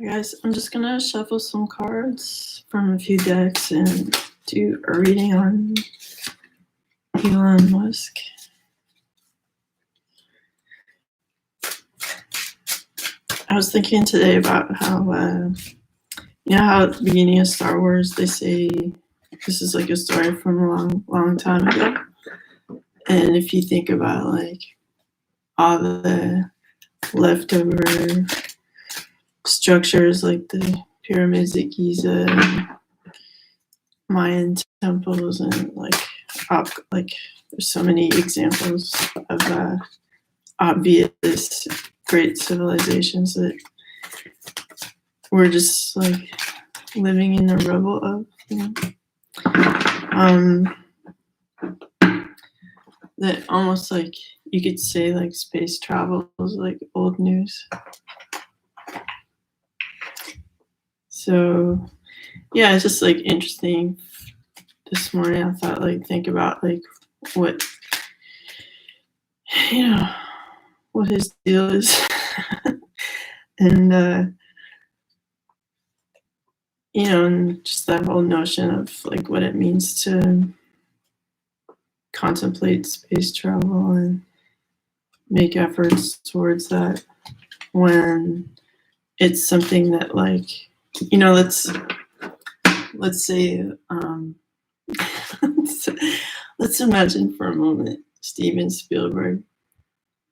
Guys, I'm just gonna shuffle some cards from a few decks and do a reading on Elon Musk. I was thinking today about how, how at the beginning of Star Wars they say this is like a story from a long, long time ago. And if you think about like all the leftover structures like the pyramids at Giza, and Mayan temples, and like there's so many examples of obvious great civilizations that we're just like living in the rubble of. That almost like you could say like space travel is like old news. So yeah, it's just like interesting. This morning I thought like think about like what what his deal is. And and just that whole notion of like what it means to contemplate space travel and make efforts towards that when it's something that like let's say let's imagine for a moment Steven Spielberg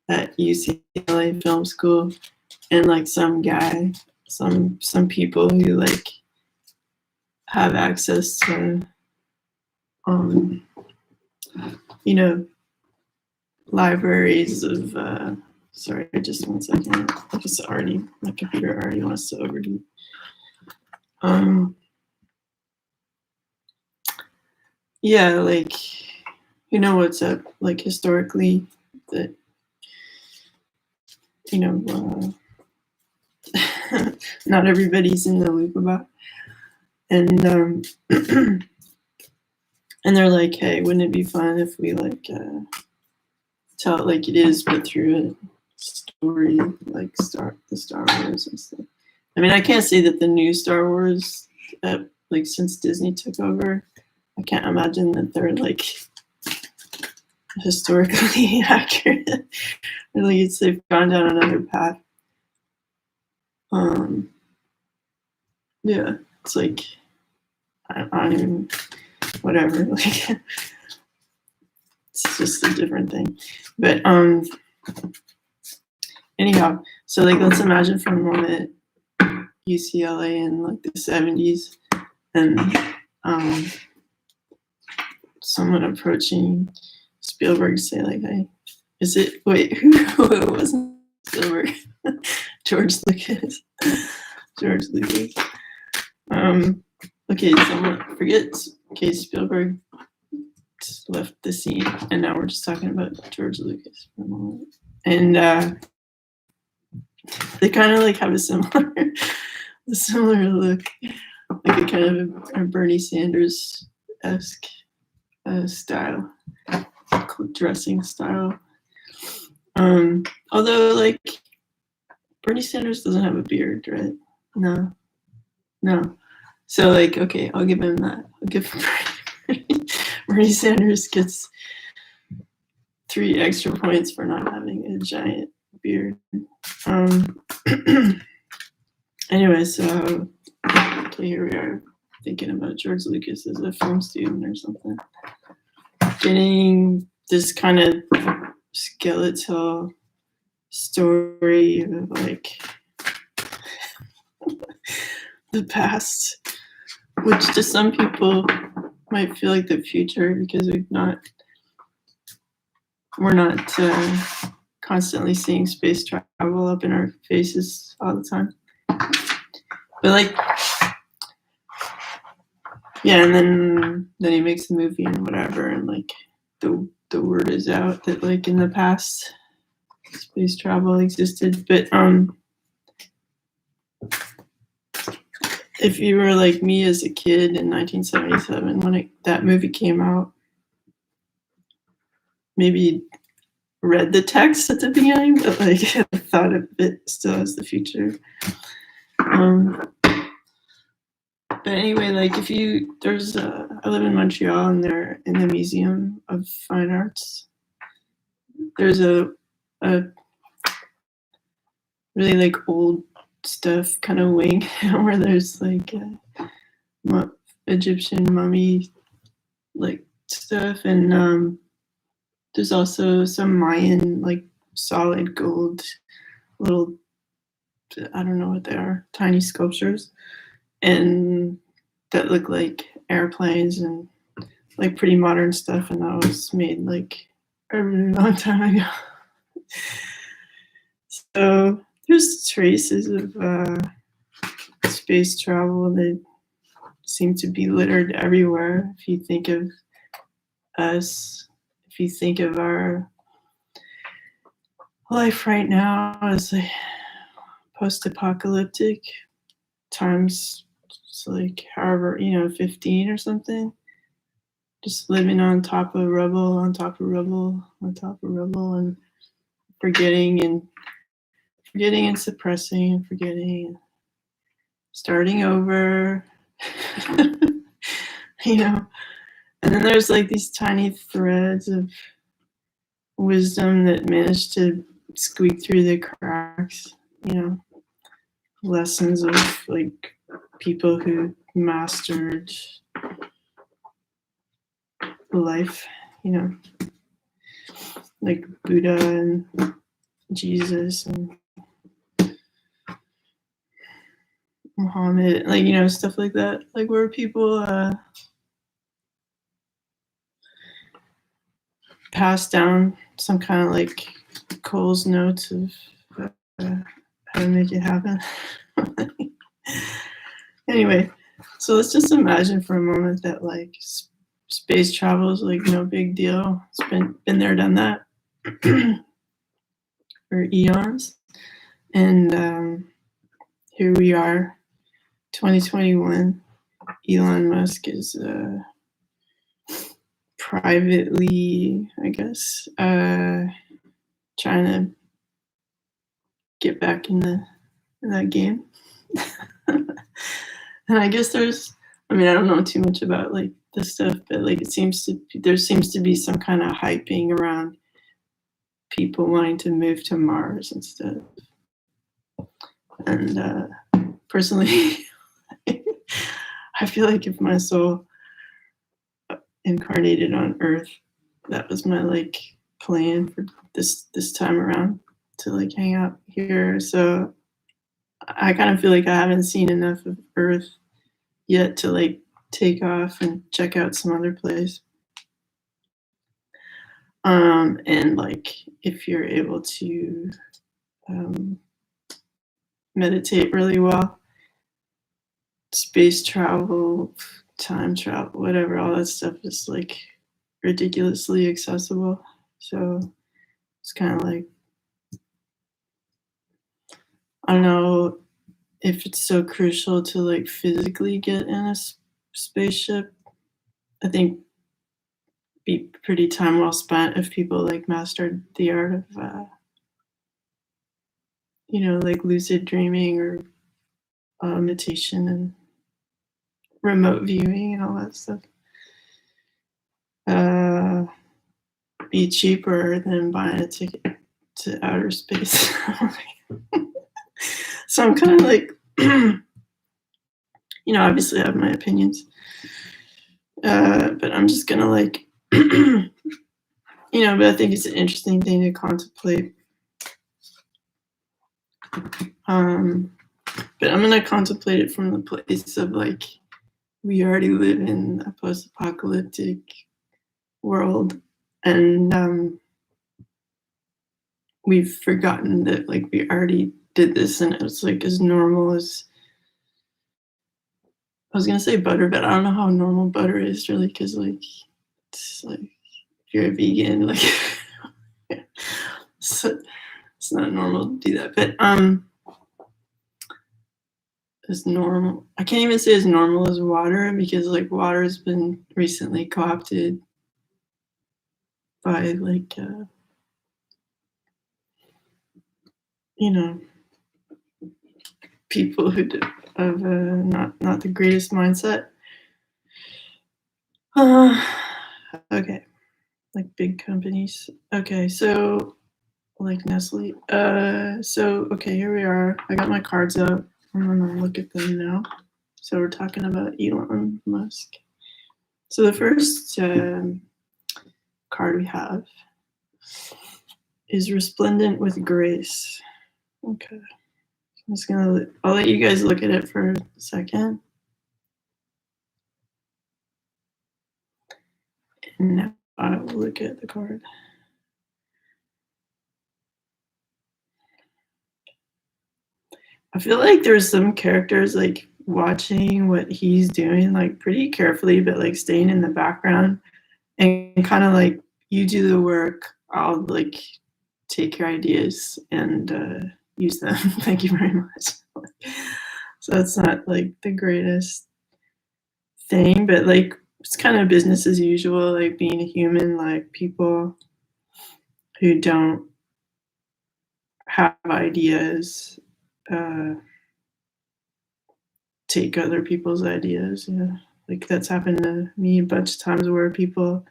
at UCLA Film School and like some guy, some people who like have access to libraries of sorry, just 1 second. It's already, my computer already wants to overheat. Yeah, like what's up like historically that not everybody's in the loop about. And and they're like, hey, wouldn't it be fun if we like tell it like it is, but through a story like the Star Wars and stuff. I mean, I can't say that the new Star Wars, like since Disney took over, I can't imagine that they're like historically accurate. Really, it's they've gone down another path. Yeah, it's like I don't even whatever. Like it's just a different thing. But anyhow, so like let's imagine for a moment UCLA in like the 70s and someone approaching Spielberg say like, hey, is it who it wasn't Spielberg? George Lucas. Okay, someone forgets. Okay, Spielberg left the scene, and now we're just talking about George Lucas for a moment. And they kind of like have a similar look, like a kind of a Bernie Sanders-esque style, dressing style. Although like Bernie Sanders doesn't have a beard, right? No. So like, okay, I'll give him that. I'll give Bernie Sanders gets 3 extra points for not having a giant beard. Anyway, so okay, here we are thinking about George Lucas as a film student or something, getting this kind of skeletal story of like the past, which to some people might feel like the future because we're not constantly seeing space travel up in our faces all the time. But like, yeah, and then he makes the movie and whatever, and like the word is out that like in the past space travel existed. But if you were like me as a kid in 1977 when that movie came out, maybe read the text at the beginning, but like thought of it still as the future. But anyway, like if you, there's, I live in Montreal, and there in the Museum of Fine Arts, there's a really like old stuff kind of wing where there's like Egyptian mummy like stuff, and there's also some Mayan like solid gold little, I don't know what they are, tiny sculptures, and that look like airplanes and like pretty modern stuff, and that was made like a really long time ago. So there's traces of space travel that seem to be littered everywhere. If you think of us, if you think of our life right now as like post-apocalyptic times, it's like however, 15 or something, just living on top of rubble, on top of rubble, on top of rubble, and forgetting and suppressing and forgetting and starting over. And then there's like these tiny threads of wisdom that manage to squeak through the cracks, lessons of like people who mastered life, like Buddha and Jesus and Muhammad, like, stuff like that, like where people pass down some kind of like Cole's notes of how to make it happen. Anyway, so let's just imagine for a moment that like space travel is like no big deal. It's been there, done that for eons, and here we are, 2021. Elon Musk is privately, I guess, trying to get back in that game. And I guess I don't know too much about like this stuff, but like there seems to be some kind of hyping around people wanting to move to Mars and stuff. And personally, I feel like if my soul incarnated on Earth, that was my like plan for this time around, to like hang out here. So I kind of feel like I haven't seen enough of Earth yet to like take off and check out some other place. And like if you're able to meditate really well, space travel, time travel, whatever, all that stuff is like ridiculously accessible. So it's kind of like, I don't know if it's so crucial to like physically get in a spaceship. I think be pretty time well spent if people like mastered the art of like lucid dreaming or meditation and remote viewing and all that stuff. Be cheaper than buying a ticket to outer space. So I'm kind of like, obviously I have my opinions, but I'm just gonna like, but I think it's an interesting thing to contemplate. But I'm gonna contemplate it from the place of like, we already live in a post-apocalyptic world, and we've forgotten that like we already did this, and it was like as normal as, I was gonna say butter, but I don't know how normal butter is really, because like it's like if you're a vegan, like so it's not normal to do that. But as normal, I can't even say as normal as water, because like water has been recently co-opted by like people who have not the greatest mindset. Okay, like big companies. Okay, so like Nestle. So okay, here we are. I got my cards out. I'm gonna look at them now. So we're talking about Elon Musk. So the first card we have is resplendent with grace. Okay. I'll let you guys look at it for a second. And now I will look at the card. I feel like there's some characters like watching what he's doing like pretty carefully, but like staying in the background and kind of like, you do the work, I'll like take your ideas and use them. Thank you very much. So it's not like the greatest thing, but like it's kind of business as usual, like being a human, like people who don't have ideas take other people's ideas. Yeah, like that's happened to me a bunch of times where people,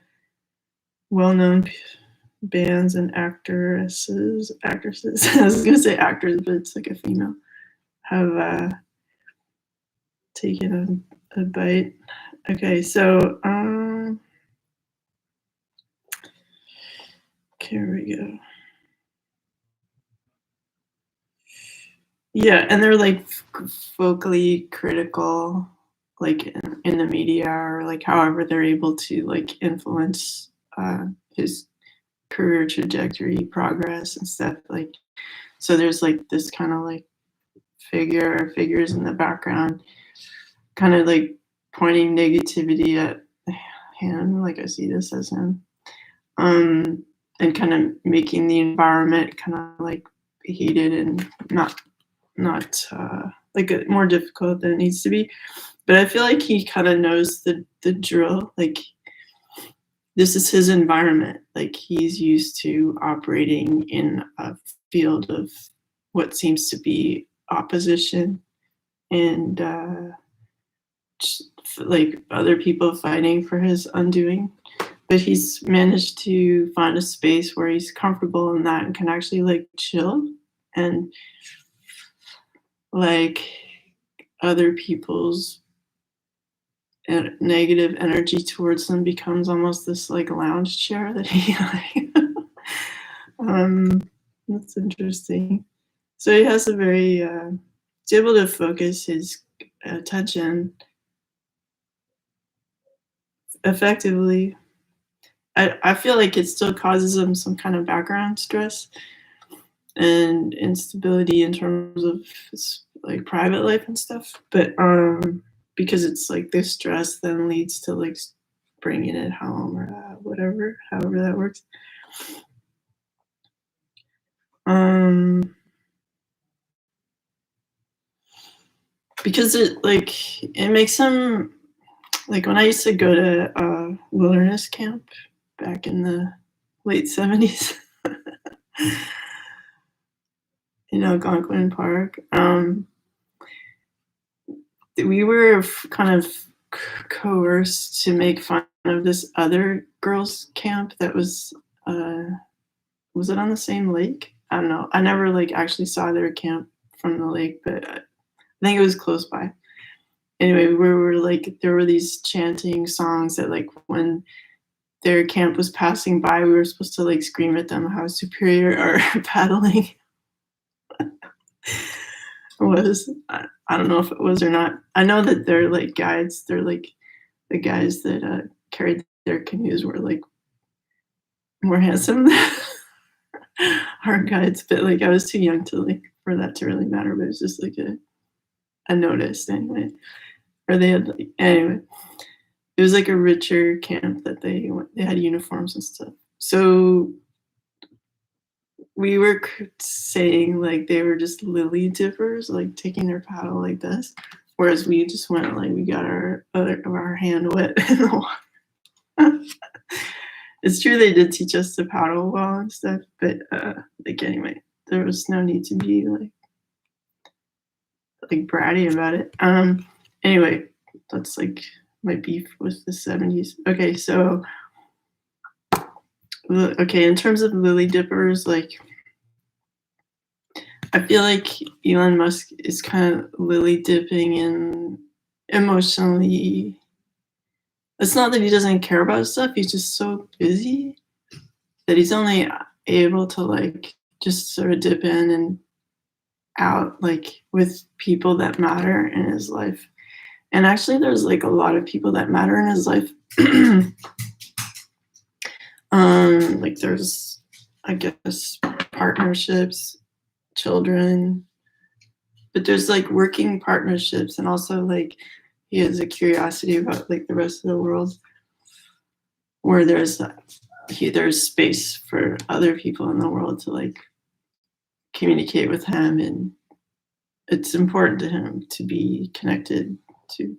well-known bands and actresses, I was gonna say actors, but it's like a female, have taken a bite. Okay, so here we go. Yeah, and they're like vocally critical, like in the media, or like however they're able to like influence his career trajectory, progress, and stuff. Like, so there's like this kind of like figures in the background, kind of like pointing negativity at him. Like I see this as him, and kind of making the environment kind of like heated and not like more difficult than it needs to be. But I feel like he kind of knows the drill. Like this is his environment. Like he's used to operating in a field of what seems to be opposition and like other people fighting for his undoing. But he's managed to find a space where he's comfortable in that and can actually like chill and like other people's negative energy towards them becomes almost this like lounge chair that he that's interesting. So he has a very he's able to focus his attention effectively. I feel like it still causes him some kind of background stress and instability in terms of his like private life and stuff, but because it's like this stress then leads to like bringing it home or whatever, however that works. Because it makes him like, when I used to go to wilderness camp back in the late 70s, in Algonquin Park, we were kind of coerced to make fun of this other girls' camp that was it on the same lake? I don't know. I never like actually saw their camp from the lake, but I think it was close by. Anyway, we were like, there were these chanting songs that like when their camp was passing by, we were supposed to like scream at them how superior our paddling was. I don't know if it was or not. I know that they're like guides. They're like the guys that carried their canoes were like more handsome than our guides, but like I was too young to like for that to really matter. But it's just like a notice anyway. Or they had like, anyway. It was like a richer camp that they had uniforms and stuff. So we were saying like they were just lily dippers, like taking their paddle like this, whereas we just went like we got our hand wet in the water. It's true they did teach us to paddle well and stuff, but like anyway, there was no need to be like bratty about it. Anyway, that's like my beef with the 70s. Okay, so okay, in terms of lily dippers, like I feel like Elon Musk is kind of lily dipping in emotionally. It's not that he doesn't care about stuff, he's just so busy that he's only able to like just sort of dip in and out like with people that matter in his life. And actually there's like a lot of people that matter in his life. Like there's, I guess, partnerships, children, but there's like working partnerships, and also like he has a curiosity about like the rest of the world, where there's space for other people in the world to like communicate with him, and it's important to him to be connected to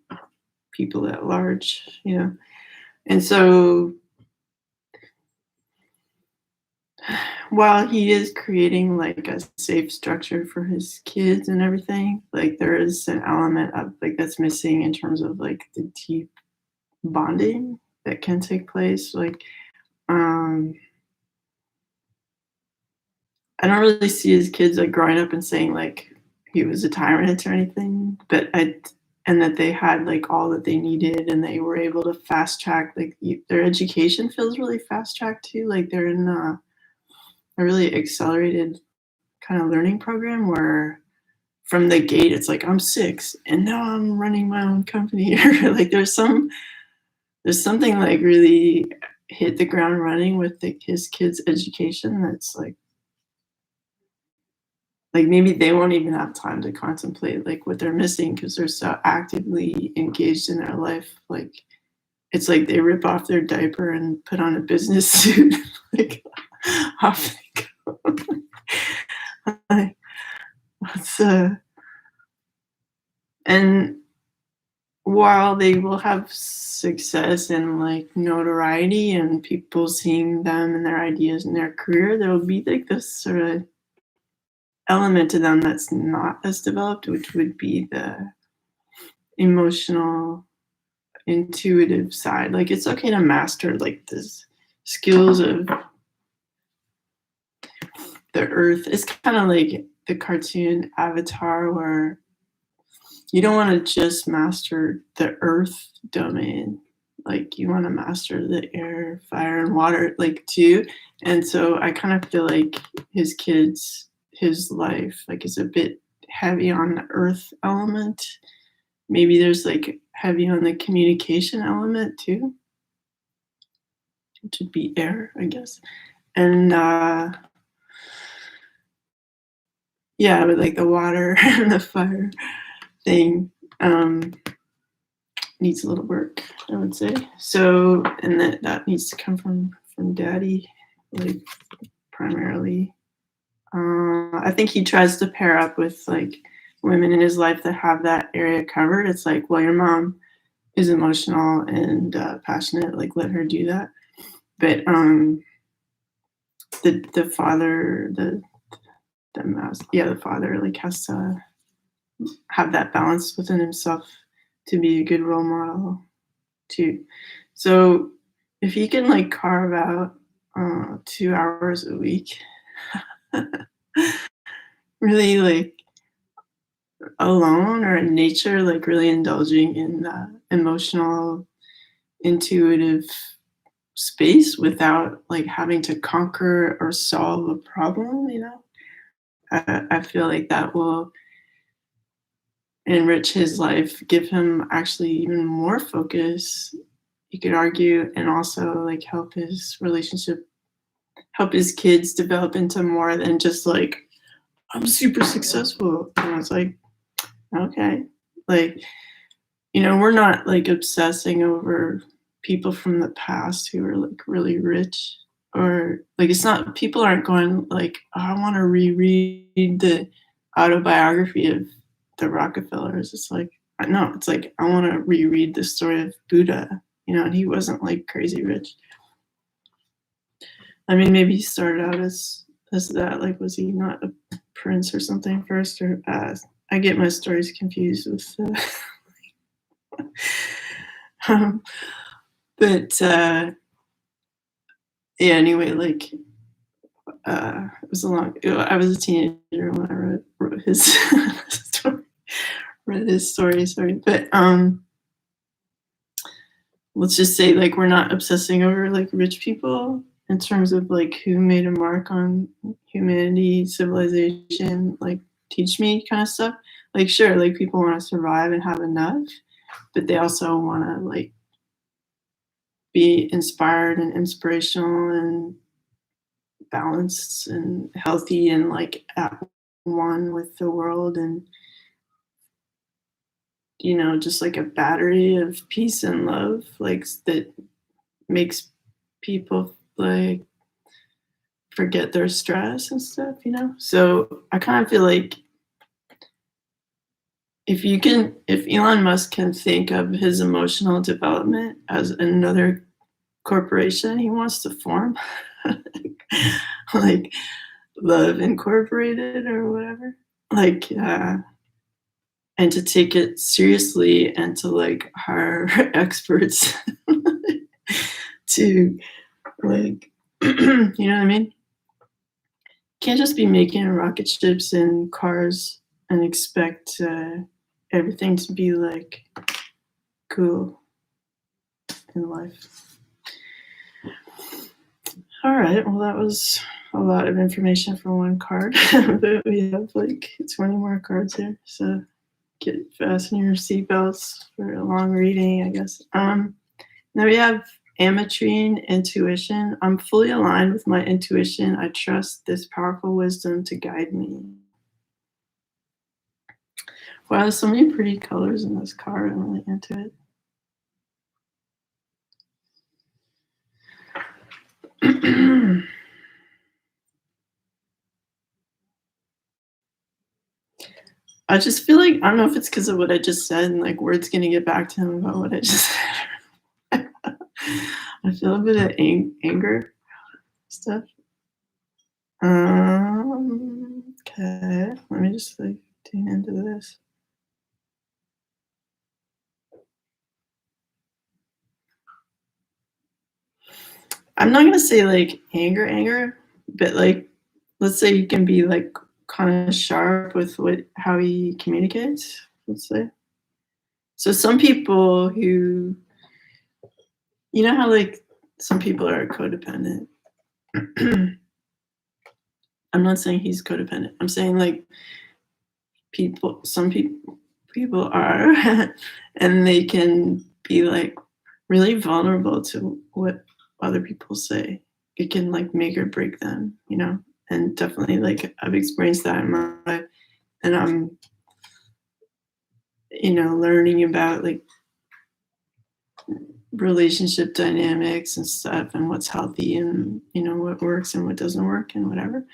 people at large, you know. And so while he is creating like a safe structure for his kids and everything, like there is an element of like that's missing in terms of like the deep bonding that can take place. Like I don't really see his kids like growing up and saying like he was a tyrant or anything, but and that they had like all that they needed, and they were able to fast track like their education feels really fast tracked too. Like they're in a really accelerated kind of learning program where from the gate it's like I'm 6 and now I'm running my own company. Like there's something like really hit the ground running with his kids' education that's like maybe they won't even have time to contemplate like what they're missing because they're so actively engaged in their life. Like it's like they rip off their diaper and put on a business suit. Like off they go. It's and while they will have success and like notoriety and people seeing them and their ideas and their career, there will be like this sort of element to them that's not as developed, which would be the emotional, intuitive side. Like it's okay to master like the skills of the earth. It's kind of like the cartoon Avatar, where you don't want to just master the earth domain. Like you want to master the air, fire, and water, like too. And so I kind of feel like his life, like is a bit heavy on the earth element. Maybe there's like heavy on the communication element too, which would be air, I guess. And yeah, but like the water and the fire thing needs a little work, I would say. So, and that needs to come from daddy, like primarily. I think he tries to pair up with like women in his life that have that area covered. It's like, well, your mom is emotional and passionate, like let her do that. But the father, the father like has to have that balance within himself to be a good role model too. So if he can like carve out 2 hours a week, really like alone or in nature, like really indulging in emotional, intuitive space without like having to conquer or solve a problem, you know, I feel like that will enrich his life, give him actually even more focus, you could argue, and also like help his kids develop into more than just like I'm super successful. And it's like, okay, like, you know, we're not like obsessing over people from the past who are like really rich, or like it's not, people aren't going like, oh, I want to reread the autobiography of the Rockefellers. It's like, no, it's like I want to reread the story of Buddha, you know, and he wasn't like crazy rich. I mean, maybe he started out as that, like was he not a prince or something first, or I get my stories confused with um, but yeah, anyway, like it was a long I was a teenager when I wrote his story, read his story, sorry. But let's just say like we're not obsessing over like rich people in terms of like who made a mark on humanity, civilization, like teach me kind of stuff. Like sure, like people want to survive and have enough, but they also want to like be inspired and inspirational and balanced and healthy and like at one with the world, and just like a battery of peace and love, like that makes people like forget their stress and stuff. So I kind of feel like if Elon Musk can think of his emotional development as another corporation he wants to form, like Love Incorporated or whatever, like and to take it seriously and to like hire experts to like you know what I mean? Can't just be making rocket ships and cars and expect everything to be like cool in life. All right, well that was a lot of information for one card, but we have like 20 more cards here, so fasten your seatbelts for a long reading, I guess. Now we have Ametrine Intuition. I'm fully aligned with my intuition. I trust this powerful wisdom to guide me. Wow, there's so many pretty colors in this card. I'm really into it. I just feel like, I don't know if it's because of what I just said and like word's gonna get back to him about what I just said. I feel a bit of anger stuff. Okay, let me just like tune into this. I'm not gonna say like anger, but like let's say you can be like kind of sharp with how he communicates. Let's say. So some people who, how like some people are codependent. I'm not saying he's codependent. I'm saying like some people are, and they can be like really vulnerable to what other people say. It can like make or break them, and definitely like I've experienced that in my life, and I'm learning about like relationship dynamics and stuff and what's healthy and what works and what doesn't work and whatever.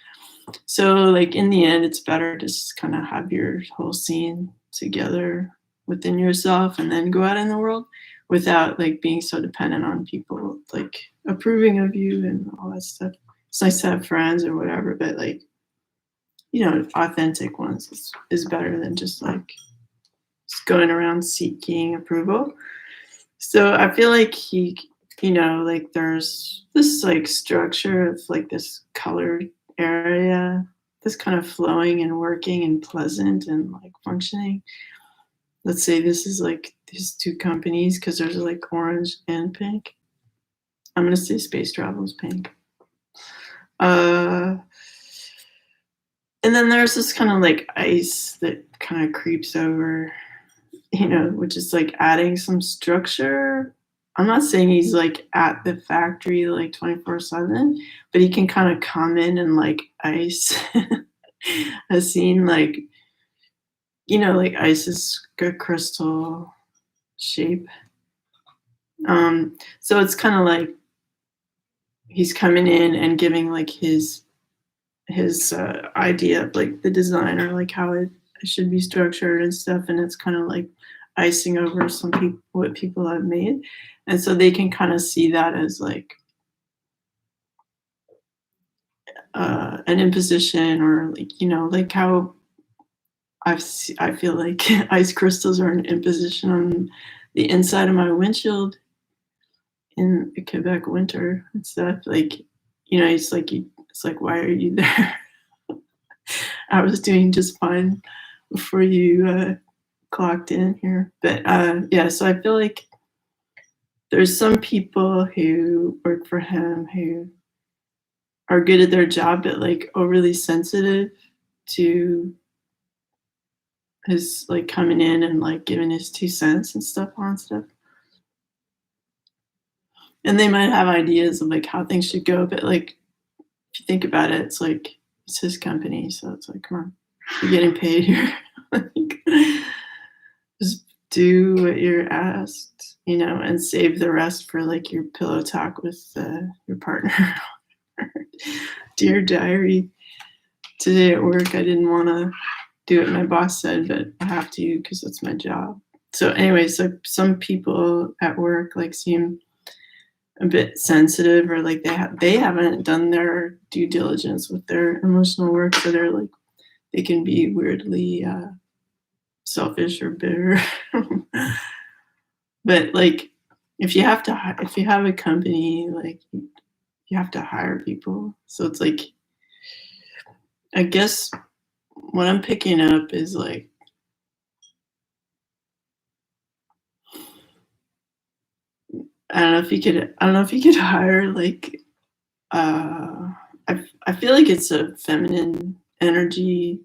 So like in the end it's better to just kind of have your whole scene together within yourself and then go out in the world without like being so dependent on people like approving of you and all that stuff. It's nice to have friends or whatever, but like authentic ones is better than just like just going around seeking approval. So I feel like he, like there's this like structure of like this colored area, this kind of flowing and working and pleasant and like functioning. Let's say this is like these two companies because there's like orange and pink. I'm gonna say space travel is pink. And then there's this kind of like ice that kind of creeps over, which is like adding some structure. I'm not saying he's like at the factory like 24/7, but he can kind of come in and like ice a scene like, like ice is a crystal shape. So it's kind of like he's coming in and giving like his idea of like the design or like how it should be structured and stuff, and it's kind of like icing over what people have made, and so they can kind of see that as like an imposition or like like how I feel like ice crystals are an imposition on the inside of my windshield in the Quebec winter and stuff. Like, it's like, why are you there? I was doing just fine before you clocked in here. But yeah, so I feel like there's some people who work for him who are good at their job, but like overly sensitive to his like coming in and like giving his 2 cents and stuff on stuff. And they might have ideas of like how things should go, but like if you think about it, it's like it's his company, so it's like, come on, you're getting paid here. Like, just do what you're asked, and save the rest for like your pillow talk with your partner. Dear diary, today at work I didn't want to do what my boss said, but I have to because it's my job. So anyway, so some people at work like seem a bit sensitive, or like they haven't done their due diligence with their emotional work, so they can be weirdly selfish or bitter. But like if you have a company, like you have to hire people. So it's like, I guess what I'm picking up is like, I don't know if you could hire like I feel like it's a feminine energy,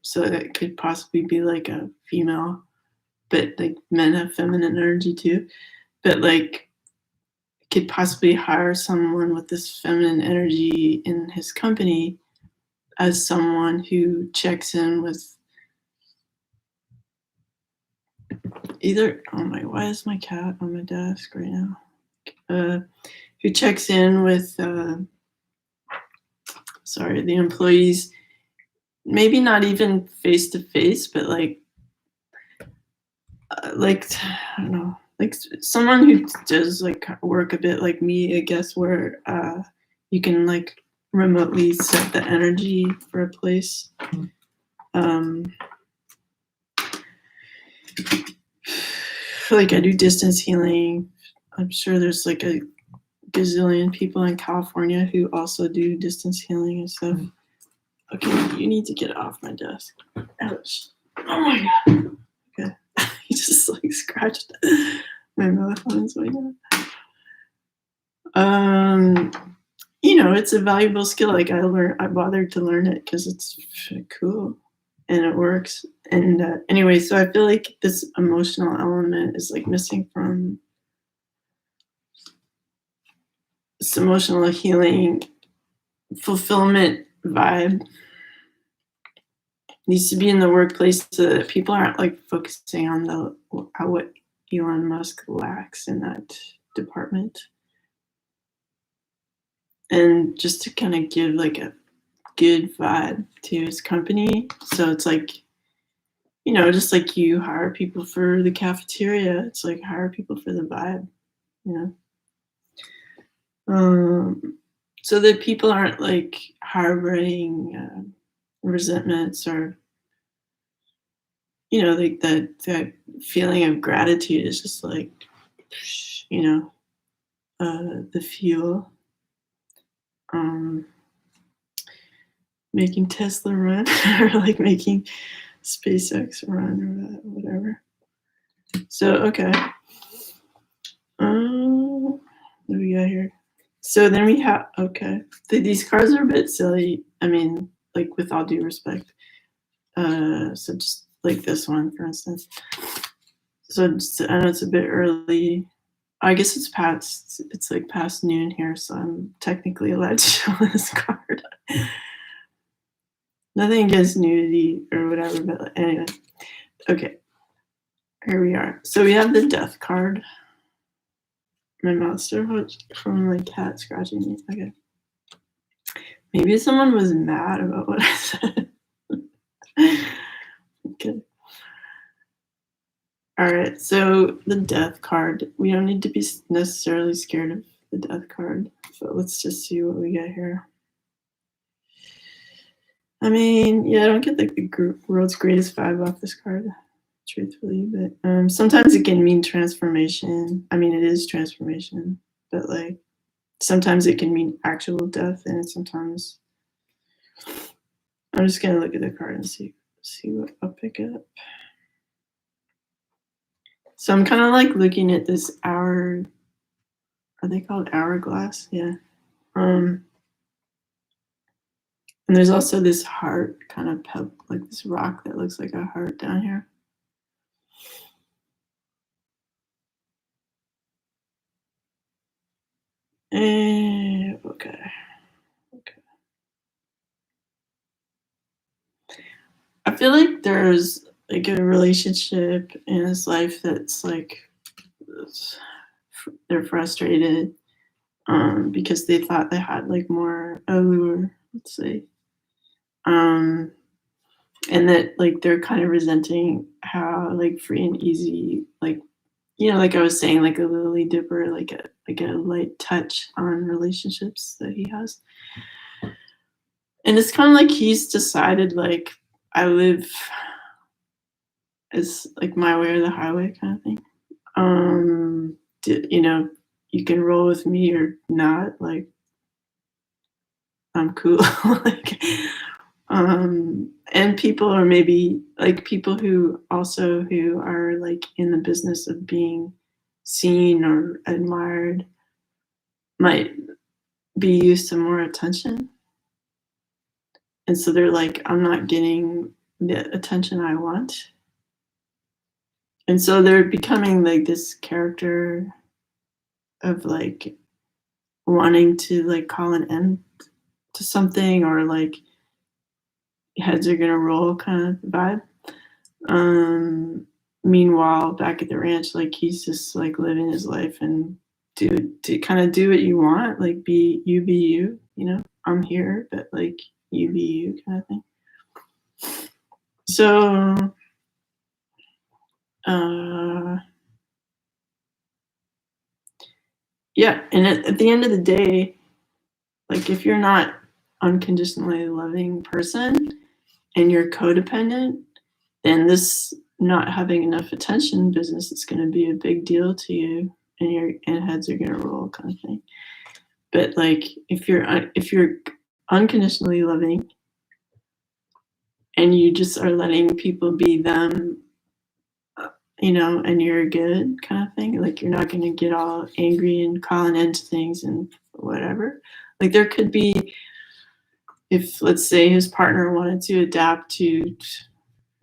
so it could possibly be like a female, but like men have feminine energy too. But like could possibly hire someone with this feminine energy in his company as someone who checks in with why is my cat on my desk right now? Who checks in with the employees, maybe not even face to face, but like I don't know, like someone who does like work a bit like me, I guess, where you can like remotely set the energy for a place. Like I do distance healing. I'm sure there's like a gazillion people in California who also do distance healing and stuff. Okay, you need to get off my desk. Ouch. Oh my god. Okay. He just like scratched my mouth on his way down. It's a valuable skill. Like I bothered to learn it because it's cool and it works. And anyway, so I feel like this emotional element is like missing from this emotional healing fulfillment vibe. Needs to be in the workplace so that people aren't like focusing on what Elon Musk lacks in that department. And just to kind of give like a good vibe to his company. So it's like, just like you hire people for the cafeteria, it's like hire people for the vibe, so that people aren't like harboring resentments or, like that feeling of gratitude is just like, the fuel. Making Tesla run or like making SpaceX run or whatever. So, okay. What do we got here? So then we have, okay. These cards are a bit silly. I mean, like with all due respect. So just like this one, for instance. So I know it's a bit early. I guess it's like past noon here, so I'm technically allowed to show this card. Nothing against nudity or whatever, but anyway. Okay. Here we are. So we have the death card. My mouth's still from my cat scratching me. Okay. Maybe someone was mad about what I said. Okay. All right. So the death card. We don't need to be necessarily scared of the death card. So let's just see what we got here. I mean, yeah, I don't get like the world's greatest vibe off this card, truthfully, but sometimes it can mean transformation. I mean, it is transformation, but like sometimes it can mean actual death, and sometimes I'm just gonna look at the card and see what I'll pick up. So I'm kind of like looking at this hour. Are they called hourglass? Yeah. And there's also this heart kind of like this rock that looks like a heart down here. Okay. I feel like there's like a relationship in his life that's like they're frustrated because they thought they had like more allure, let's say. And that like they're kind of resenting how like free and easy, like, you know, like I was saying, like a lily dipper, like a light touch on relationships that he has. And it's kind of like he's decided like I live as like my way or the highway kind of thing. You know, you can roll with me or not, like I'm cool. Like and people are maybe like people who are like in the business of being seen or admired might be used to more attention. And so they're like, I'm not getting the attention I want. And so they're becoming like this character of like wanting to like call an end to something, or like heads are gonna roll kind of vibe. Meanwhile, back at the ranch, like he's just like living his life and kind of do what you want, like be you, you know. I'm here, but like you be you kind of thing. So yeah, and at the end of the day, like if you're not unconditionally loving person and you're codependent, then this not having enough attention business is going to be a big deal to you, and heads are going to roll kind of thing. But like if you're unconditionally loving and you just are letting people be them, you know, and you're good kind of thing, like you're not going to get all angry and call an end to things and whatever. Like there could be, if let's say his partner wanted to adapt to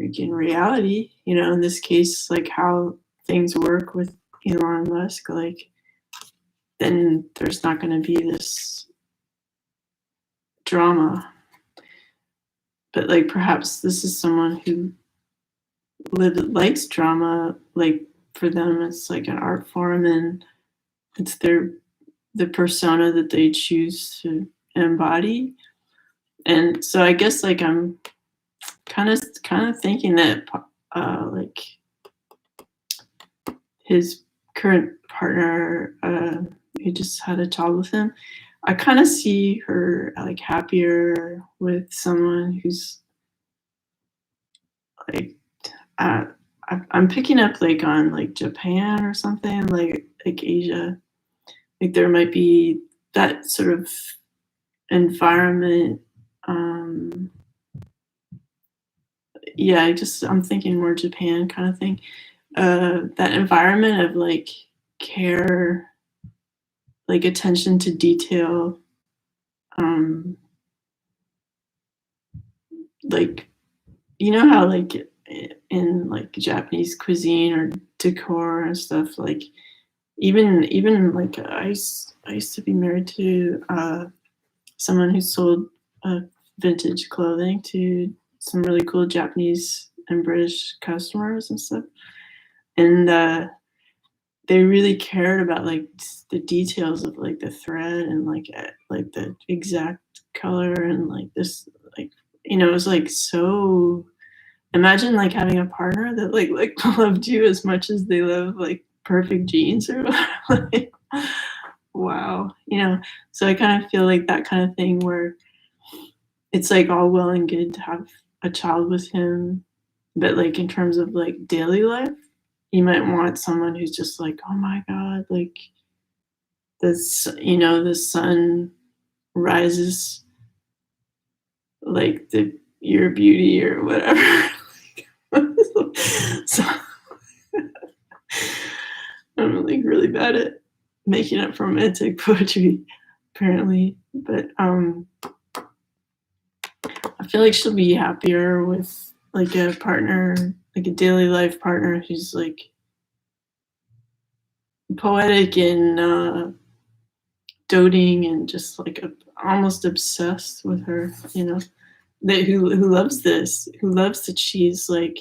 freaking reality, you know, in this case, like how things work with Elon Musk, like then there's not going to be this drama. But like perhaps this is someone who likes drama, like for them it's like an art form and it's the persona that they choose to embody. And so I guess like I'm kind of thinking that like his current partner who just had a child with him, I kind of see her like happier with someone who's like I'm picking up like on like Japan or something, like Asia. Like there might be that sort of environment. Yeah, I'm thinking more Japan kind of thing. That environment of like care, like attention to detail, like you know how like in like Japanese cuisine or decor and stuff, like even like I used to be married to someone who sold vintage clothing to some really cool Japanese and British customers and stuff, and they really cared about like the details of like the thread and like the exact color and like this, like, you know, it was like so. Imagine like having a partner that like loved you as much as they love like perfect jeans or like, wow, you know. So I kind of feel like that kind of thing where it's like all well and good to have a child with him, but like in terms of like daily life, you might want someone who's just like, oh my god, like this, the sun rises like your beauty or whatever. So I'm like really bad at making up romantic poetry, apparently. But I feel like she'll be happier with like a partner, like a daily life partner who's like poetic and doting and just like almost obsessed with her, that who loves this, who loves that she's like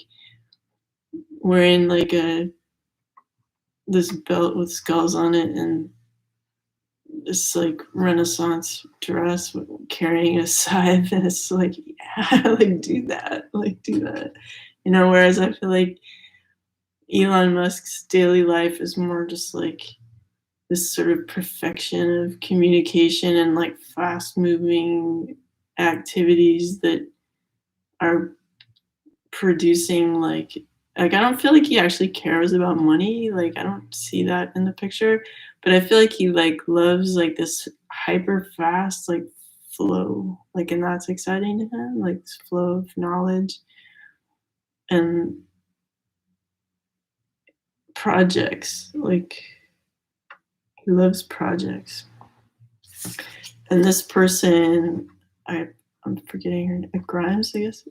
wearing like this belt with skulls on it and this like Renaissance dress carrying a scythe, and it's like, yeah, like do that. Whereas I feel like Elon Musk's daily life is more just like this sort of perfection of communication and like fast moving activities that are producing I don't feel like he actually cares about money. Like I don't see that in the picture, but I feel like he like loves like this hyper fast like flow, like, and that's exciting to him, like this flow of knowledge and projects. Like he loves projects. And this person, I'm forgetting her name, Grimes, I guess.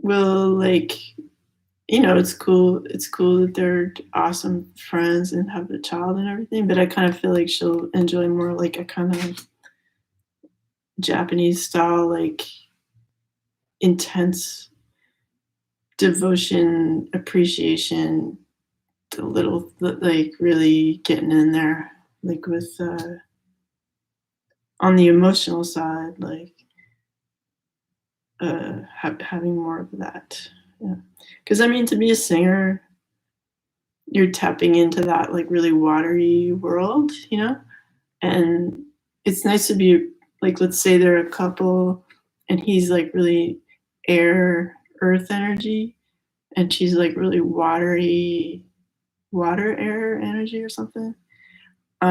Will like, it's cool. It's cool that they're awesome friends and have a child and everything. But I kind of feel like she'll enjoy more like a kind of Japanese style, like intense devotion, appreciation, the little like really getting in there, like with on the emotional side, like having more of that. Yeah, because I mean, to be a singer, you're tapping into that like really watery world, and it's nice to be like, let's say they're a couple and he's like really air earth energy and she's like really watery water air energy or something. They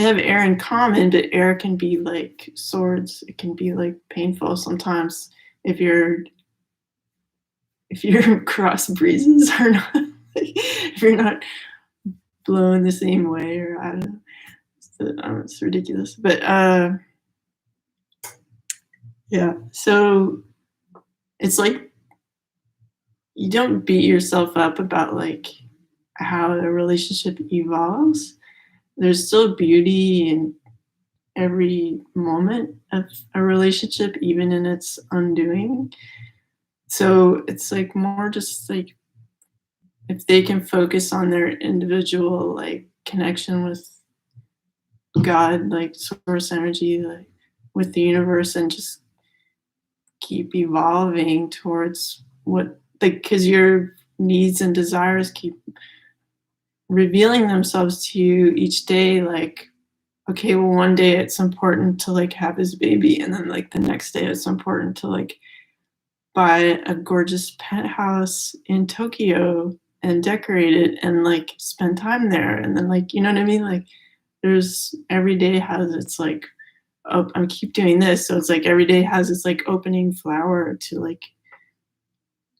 have air in common, but air can be like swords. It can be like painful sometimes if your cross breezes are not if you're not blowing the same way, or I don't know. It's ridiculous, but yeah. So it's like you don't beat yourself up about like how a relationship evolves. There's still beauty in every moment of a relationship, even in its undoing. So it's like more just like if they can focus on their individual like connection with God, like source energy, like with the universe, and just keep evolving towards what, like, because your needs and desires keep revealing themselves to you each day. Like, okay, well, one day it's important to like have his baby, and then like the next day it's important to like buy a gorgeous penthouse in Tokyo and decorate it and like spend time there, and then like, you know what I mean, like there's every day has its like, oh, I keep doing this, so it's like every day has its like opening flower to like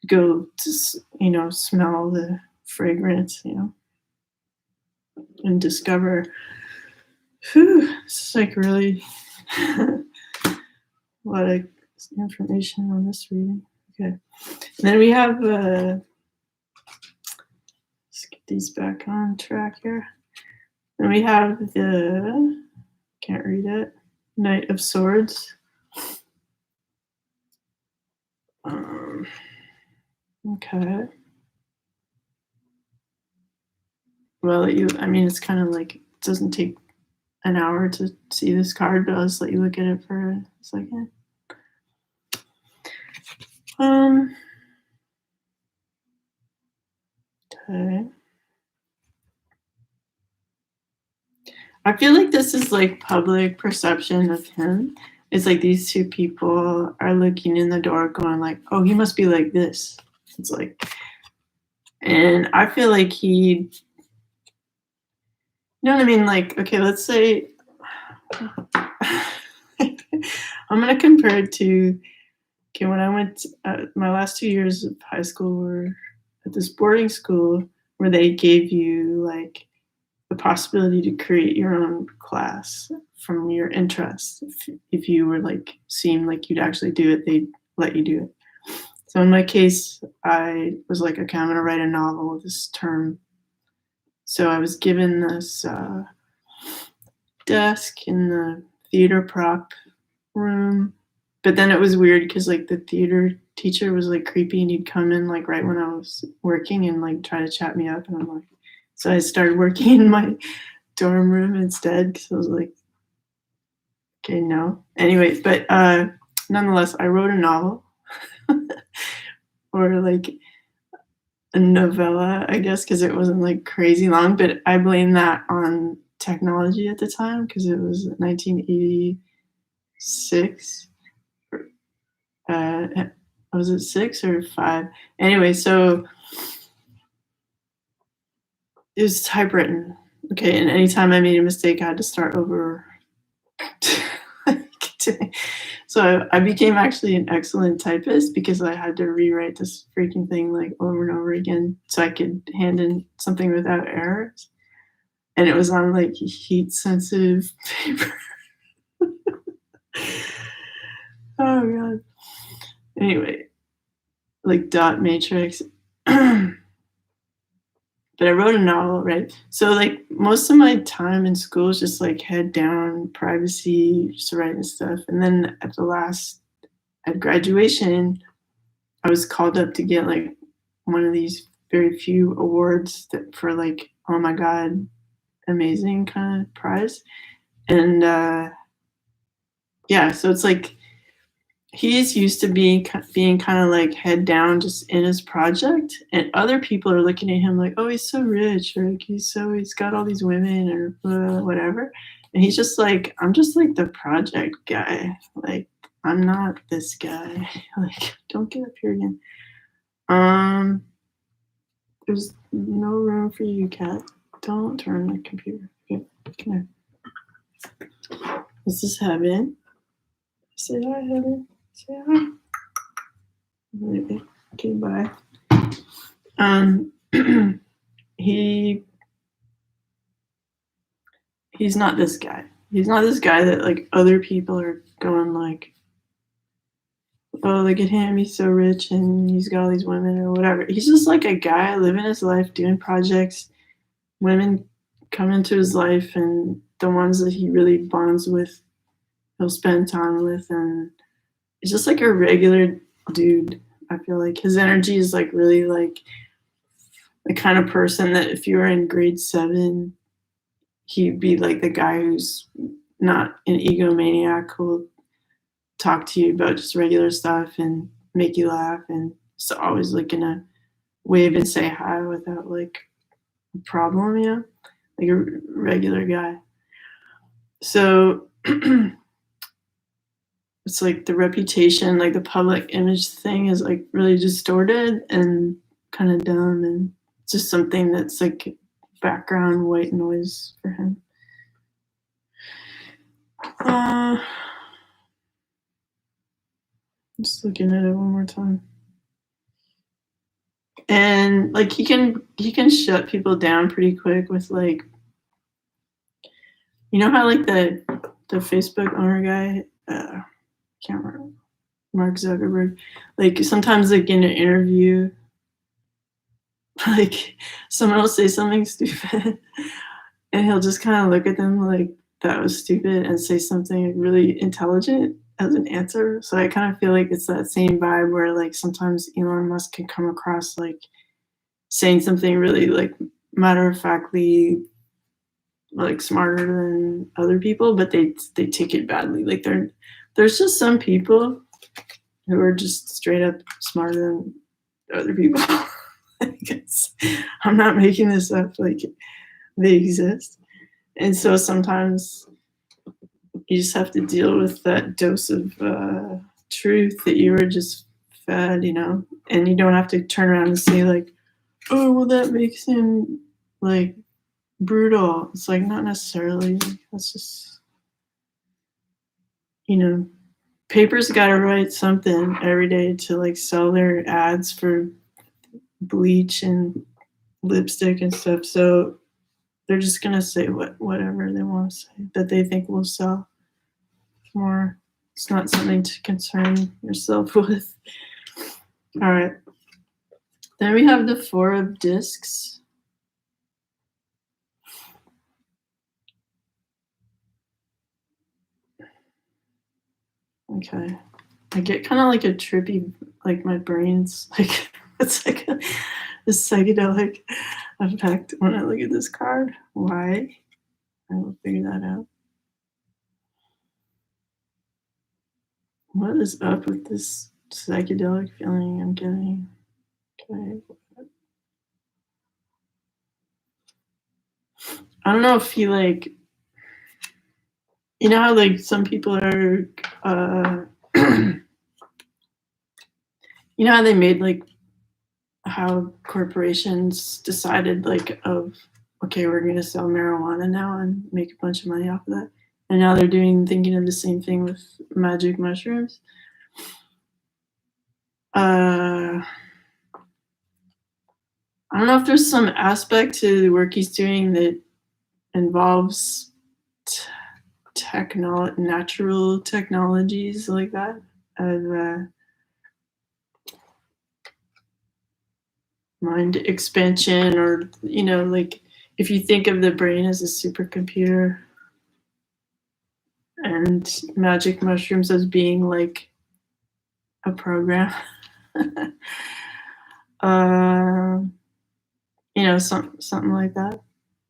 go to smell the fragrance, and discover. Whew, it's like really a lot of information on this reading. Okay, and then we have let's get these back on track here. And we have the, can't read it, Knight of Swords. Okay. Well, it's kind of like, it doesn't take an hour to see this card, but I'll just let you look at it for a second. Okay. I feel like this is like public perception of him. It's like these two people are looking in the door going like, oh, he must be like this. It's like, and I feel like he, you know what I mean? Like, okay, let's say, I'm going to compare it to, okay, when I went, my last 2 years of high school were at this boarding school where they gave you like the possibility to create your own class from your interests. If you were like, seemed like you'd actually do it, they'd let you do it. So in my case, I was like, okay, I'm going to write a novel this term. So I was given this desk in the theater prop room, but then it was weird because like the theater teacher was like creepy and he'd come in like right when I was working and like try to chat me up, and I'm like, so I started working in my dorm room instead because I was like, okay, no. Anyway, but nonetheless, I wrote a novel or like a novella, I guess, because it wasn't like crazy long, but I blame that on technology at the time because it was 1986. Was it 6 or 5? Anyway, so it was typewritten. Okay, and anytime I made a mistake, I had to start over. So I became actually an excellent typist because I had to rewrite this freaking thing like over and over again so I could hand in something without errors. And it was on like heat sensitive paper. Oh god. Anyway, like dot matrix. But I wrote a novel, right? So like most of my time in school is just like head down, privacy, just writing stuff. And then at graduation, I was called up to get like one of these very few awards that for like, oh my God, amazing kind of prize. And yeah, so it's like he's used to being kind of like head down just in his project, and other people are looking at him like, oh, he's so rich, or like he's got all these women or whatever, and he's just like, I'm just like the project guy, like I'm not this guy. Like, don't get up here again. There's no room for you, cat. Don't turn the computer. Okay, come here. Is this heaven? Say hi, heaven. Say hi. Okay, bye. He's not this guy. He's not this guy that like other people are going like, oh, look at him, he's so rich and he's got all these women or whatever. He's just like a guy living his life, doing projects. Women come into his life, and the ones that he really bonds with, he'll spend time with, and it's just like a regular dude. I feel like his energy is like really like the kind of person that if you were in grade 7, he'd be like the guy who's not an egomaniac who'll talk to you about just regular stuff and make you laugh, and so always like gonna wave and say hi without like a problem, you know, like a regular guy. So it's like the reputation, like the public image thing is like really distorted and kind of dumb, and just something that's like background white noise for him. Just looking at it one more time. And like he can shut people down pretty quick with like, you know how like the Facebook owner guy, can't remember, Mark Zuckerberg, like sometimes like in an interview, like someone will say something stupid and he'll just kind of look at them like that was stupid and say something really intelligent as an answer. So I kind of feel like it's that same vibe where like sometimes Elon Musk can come across like saying something really like matter-of-factly, like smarter than other people, but they take it badly. Like there's just some people who are just straight up smarter than other people. I guess I'm not making this up, like they exist. And so sometimes you just have to deal with that dose of truth that you were just fed, and you don't have to turn around and say like, oh, well, that makes him like brutal. It's like, not necessarily. That's just, papers got to write something every day to like sell their ads for bleach and lipstick and stuff. So they're just gonna say whatever they want to say that they think will sell more. It's not something to concern yourself with. All right. Then we have the Four of Discs. Okay. I get kind of like a trippy, like my brain's like, it's like a psychedelic effect when I look at this card. Why? I will figure that out. What is up with this psychedelic feeling I'm getting? Okay. I don't know if he like, how like some people are, how they made like how corporations decided like okay, we're going to sell marijuana now and make a bunch of money off of that. And now they're thinking of the same thing with magic mushrooms. I don't know if there's some aspect to the work he's doing that involves natural technologies like that, of mind expansion, or like if you think of the brain as a supercomputer and magic mushrooms as being like a program. Something like that.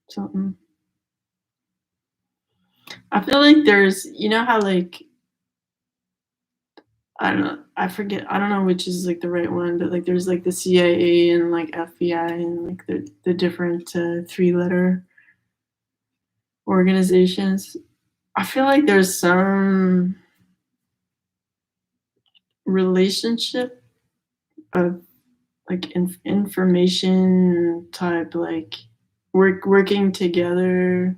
Something. I feel like there's, how like, I don't know, I forget, I don't know which is like the right one, but like there's like the CIA and like FBI and like the different 3-letter organizations. I feel like there's some relationship of like information type, like working together,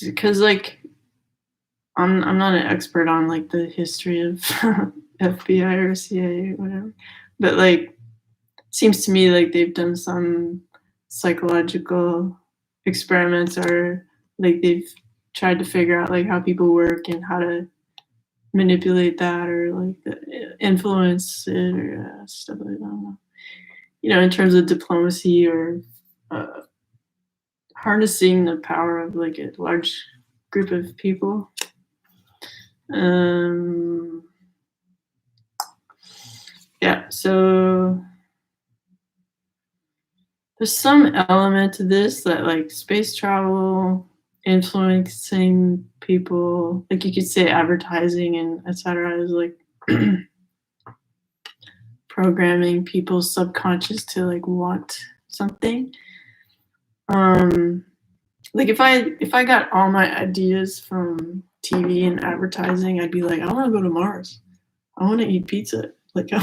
because like I'm not an expert on like the history of FBI or CIA or whatever, but like seems to me like they've done some psychological experiments, or like they've tried to figure out like how people work and how to manipulate that, or like influence it, or stuff like that. In terms of diplomacy, or harnessing the power of like a large group of people. Yeah, so there's some element to this that like space travel, influencing people, like you could say advertising and etc. is like programming people's subconscious to like want something. Like if I got all my ideas from TV and advertising, I'd be like, I want to go to Mars. I want to eat pizza. Like I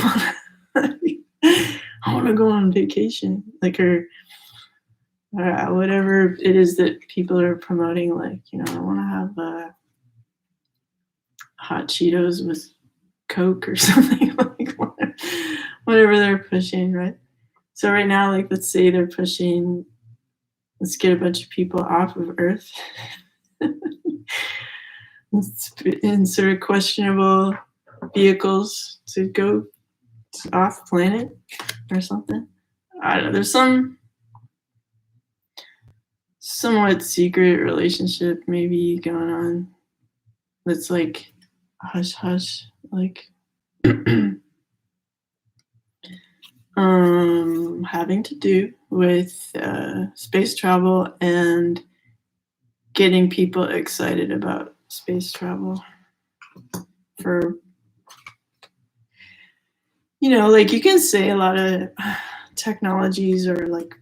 want to go on vacation. Like, or whatever it is that people are promoting. Like, I want to have hot Cheetos with Coke or something. Like whatever they're pushing, right? So right now, like let's say they're pushing, let's get a bunch of people off of Earth in sort of questionable vehicles to go off planet or something. I don't know. There's some somewhat secret relationship maybe going on that's like hush hush, like having to do with space travel and getting people excited about space travel for, like you can say a lot of technologies or like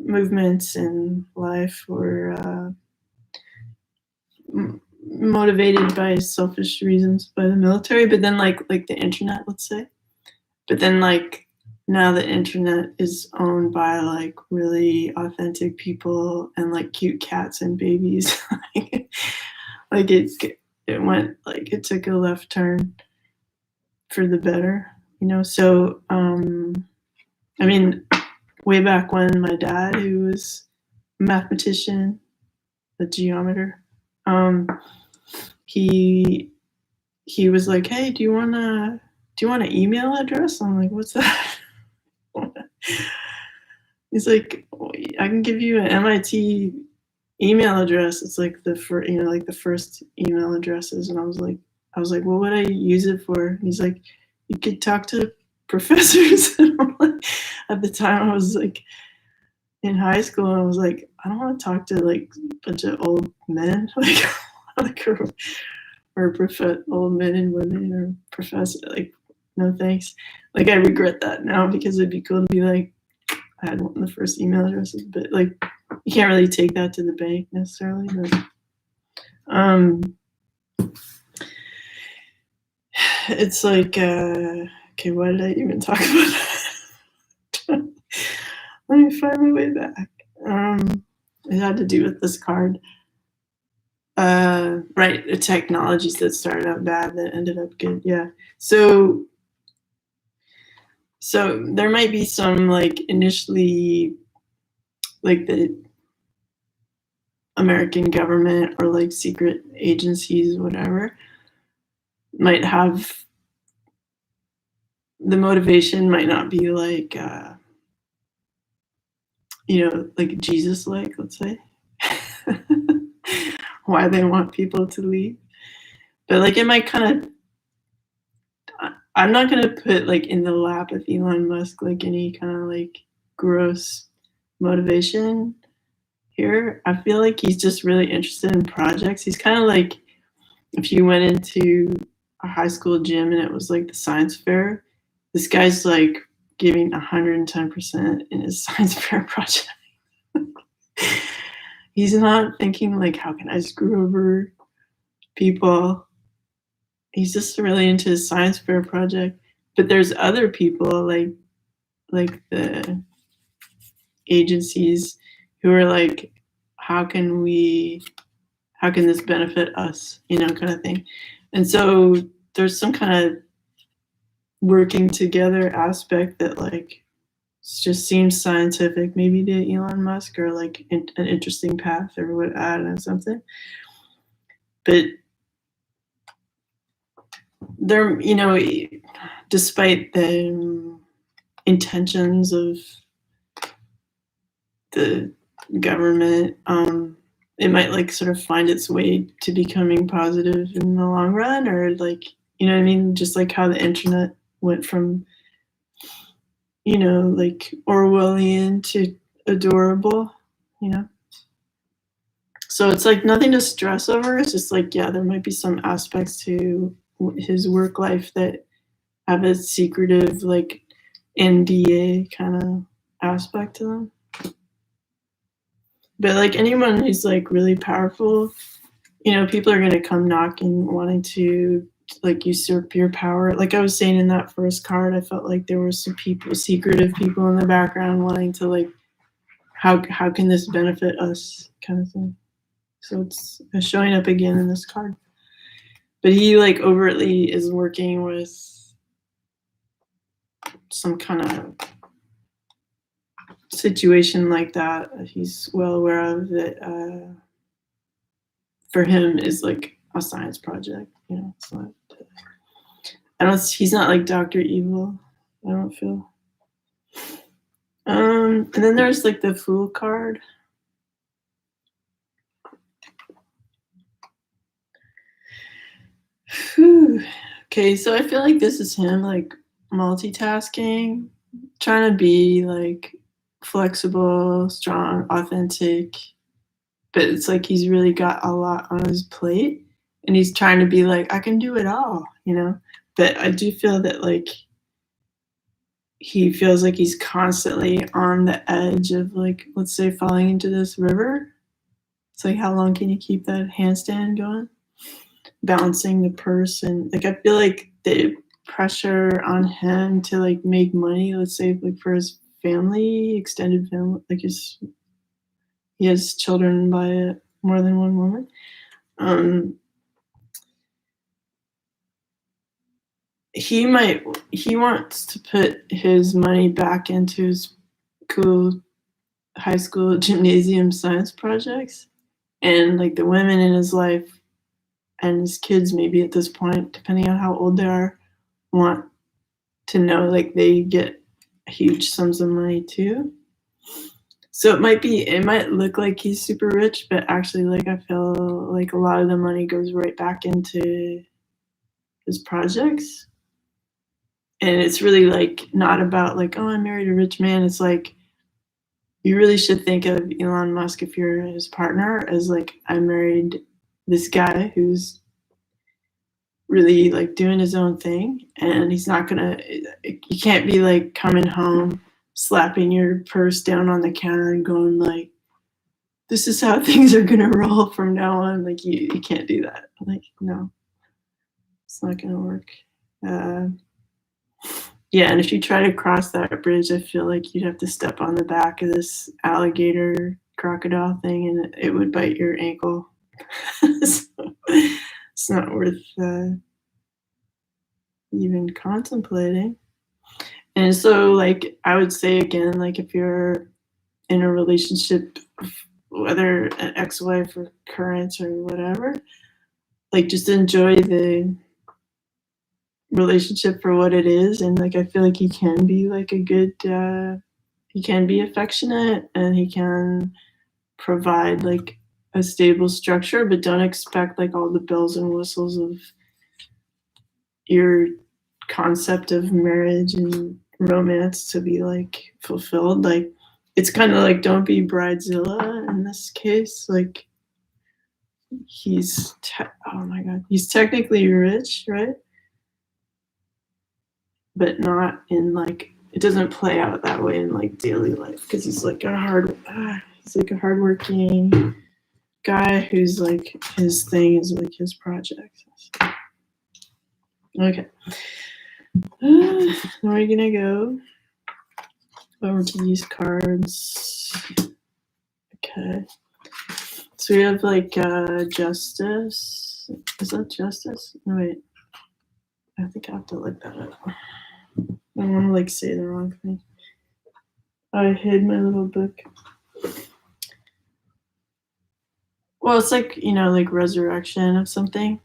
movements in life were motivated by selfish reasons by the military, but then like the internet, let's say. But then like now the internet is owned by like really authentic people and like cute cats and babies. Like it went like it took a left turn for the better, you know. So I mean, way back when my dad, who was a mathematician, a geometer, he was like, "Hey, do you want an email address?" I'm like, "What's that?" He's like, "I can give you an MIT email address. It's like the first email addresses." And I was like, "What would I use it for?" And he's like, "You could talk to professors." And I'm like, at the time, I was like in high school, and I was like, "I don't want to talk to like a bunch of old men, or old men and women or professor. Like, no thanks." Like, I regret that now because it'd be cool to be like, I had one of the first email addresses, but like, you can't really take that to the bank necessarily. But it's like, okay, why did I even talk about that? Let me find my way back. It had to do with this card. Right, the technologies that started out bad that ended up good. Yeah. So there might be some like initially like the American government or like secret agencies, whatever, might have the motivation might not be like like Jesus, like, let's say, why they want people to leave. But like it might kind of, I'm not going to put like in the lap of Elon Musk like any kind of like gross motivation here. I feel like he's just really interested in projects. He's kind of like if you went into a high school gym and it was like the science fair, this guy's like giving 110% in his science fair project. He's not thinking like, how can I screw over people? He's just really into his science fair project. But there's other people like the agencies who are like, how can this benefit us, kind of thing. And so there's some kind of working together aspect that like just seems scientific maybe to Elon Musk, or like an interesting path, or what, I don't know, something. But there, despite the intentions of the government, it might like sort of find its way to becoming positive in the long run, or like, you know what I mean? Just like how the internet went from, like Orwellian to adorable, So it's like nothing to stress over. It's just like, yeah, there might be some aspects to his work life that have a secretive, like NDA kind of aspect to them. But like anyone who's like really powerful, people are going to come knocking, wanting to like usurp your power. Like I was saying in that first card, I felt like there were some people, secretive people in the background wanting to like, how can this benefit us, kind of thing. So it's showing up again in this card. But he like overtly is working with some kind of situation like that. He's well aware of that. For him is like a science project, it's not, he's not like Dr. Evil, I don't feel. And then there's like the Fool card. Whew. Okay, so I feel like this is him like multitasking, trying to be like flexible, strong, authentic, but it's like he's really got a lot on his plate, and he's trying to be like, I can do it all, But I do feel that like he feels like he's constantly on the edge of, like, let's say, falling into this river. It's like, how long can you keep that handstand going? Balancing the purse, and like I feel like the pressure on him to like make money, let's say like for his family, extended family, like he has children by more than one woman. He wants to put his money back into his cool high school gymnasium science projects, and like the women in his life and his kids, maybe at this point, depending on how old they are, want to know like they get huge sums of money too. So it might look like he's super rich, but actually, like, I feel like a lot of the money goes right back into his projects. And it's really like not about like, oh, I married a rich man. It's like you really should think of Elon Musk, if you're his partner, as like, I married this guy who's really like doing his own thing, and he's not gonna, you can't be like coming home slapping your purse down on the counter and going like, this is how things are gonna roll from now on. Like you can't do that. Like, no, it's not gonna work. Yeah, and if you try to cross that bridge, I feel like you'd have to step on the back of this alligator crocodile thing, and it would bite your ankle. So it's not worth even contemplating. And so, like, I would say again, like, if you're in a relationship, whether an ex-wife or current or whatever, like, just enjoy the relationship for what it is. And like, I feel like he can be like a good, he can be affectionate, and he can provide like a stable structure, but don't expect like all the bells and whistles of your concept of marriage and romance to be like fulfilled. Like, it's kind of like, don't be bridezilla in this case. Like, oh my god, he's technically rich, right? But not in like, it doesn't play out that way in like daily life, because he's like a hardworking guy who's like, his thing is like his project. Okay. Now we're gonna go over to these cards. Okay. So we have like justice. Is that justice? No, wait. I think I have to look that up. I don't want to like say the wrong thing. I hid my little book. Well, it's like, like resurrection of something.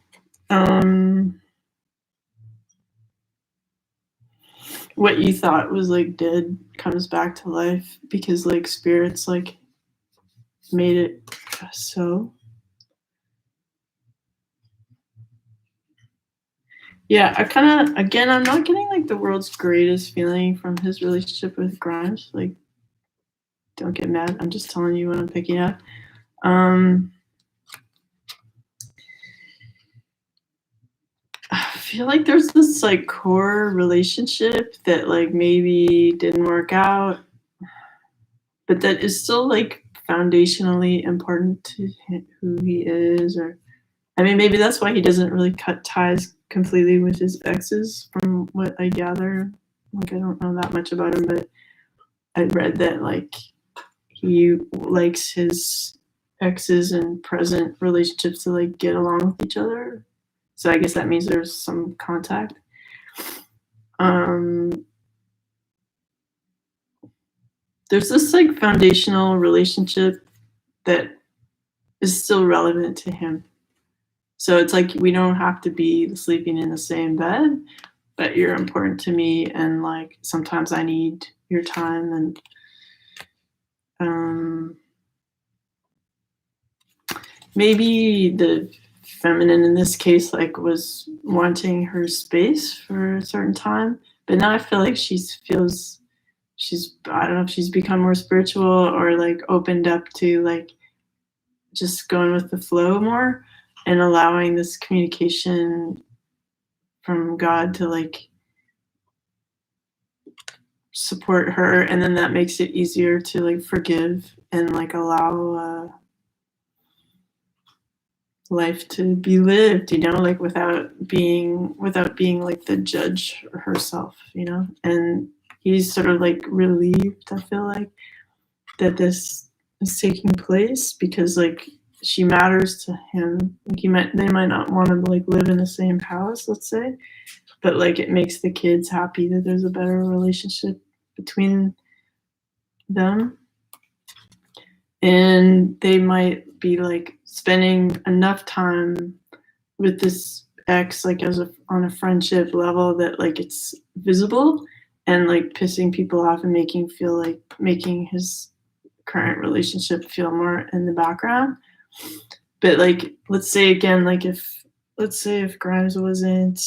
What you thought was like dead comes back to life because like spirits like made it so. Yeah, I kind of, again, I'm not getting like the world's greatest feeling from his relationship with Grimes. Like, don't get mad. I'm just telling you what I'm picking up. I feel like there's this like core relationship that like maybe didn't work out, but that is still like foundationally important to who he is. Or, I mean, maybe that's why he doesn't really cut ties completely with his exes, from what I gather. Like, I don't know that much about him, but I read that like he likes his exes and present relationships to like get along with each other. So I guess that means there's some contact. There's this like foundational relationship that is still relevant to him. So it's like, we don't have to be sleeping in the same bed, but you're important to me, and like sometimes I need your time. And maybe the feminine in this case like was wanting her space for a certain time, but now I feel like I don't know if she's become more spiritual or like opened up to like just going with the flow more and allowing this communication from God to like support her, and then that makes it easier to like forgive and like allow life to be lived, you know, like without being like the judge herself, you know. And he's sort of like relieved, I feel like, that this is taking place, because like she matters to him. Like they might not want to like live in the same house, let's say, but like it makes the kids happy that there's a better relationship between them. And they might be like spending enough time with this ex, like on a friendship level, that like it's visible and like pissing people off and making his current relationship feel more in the background. But like, let's say again, like if Grimes wasn't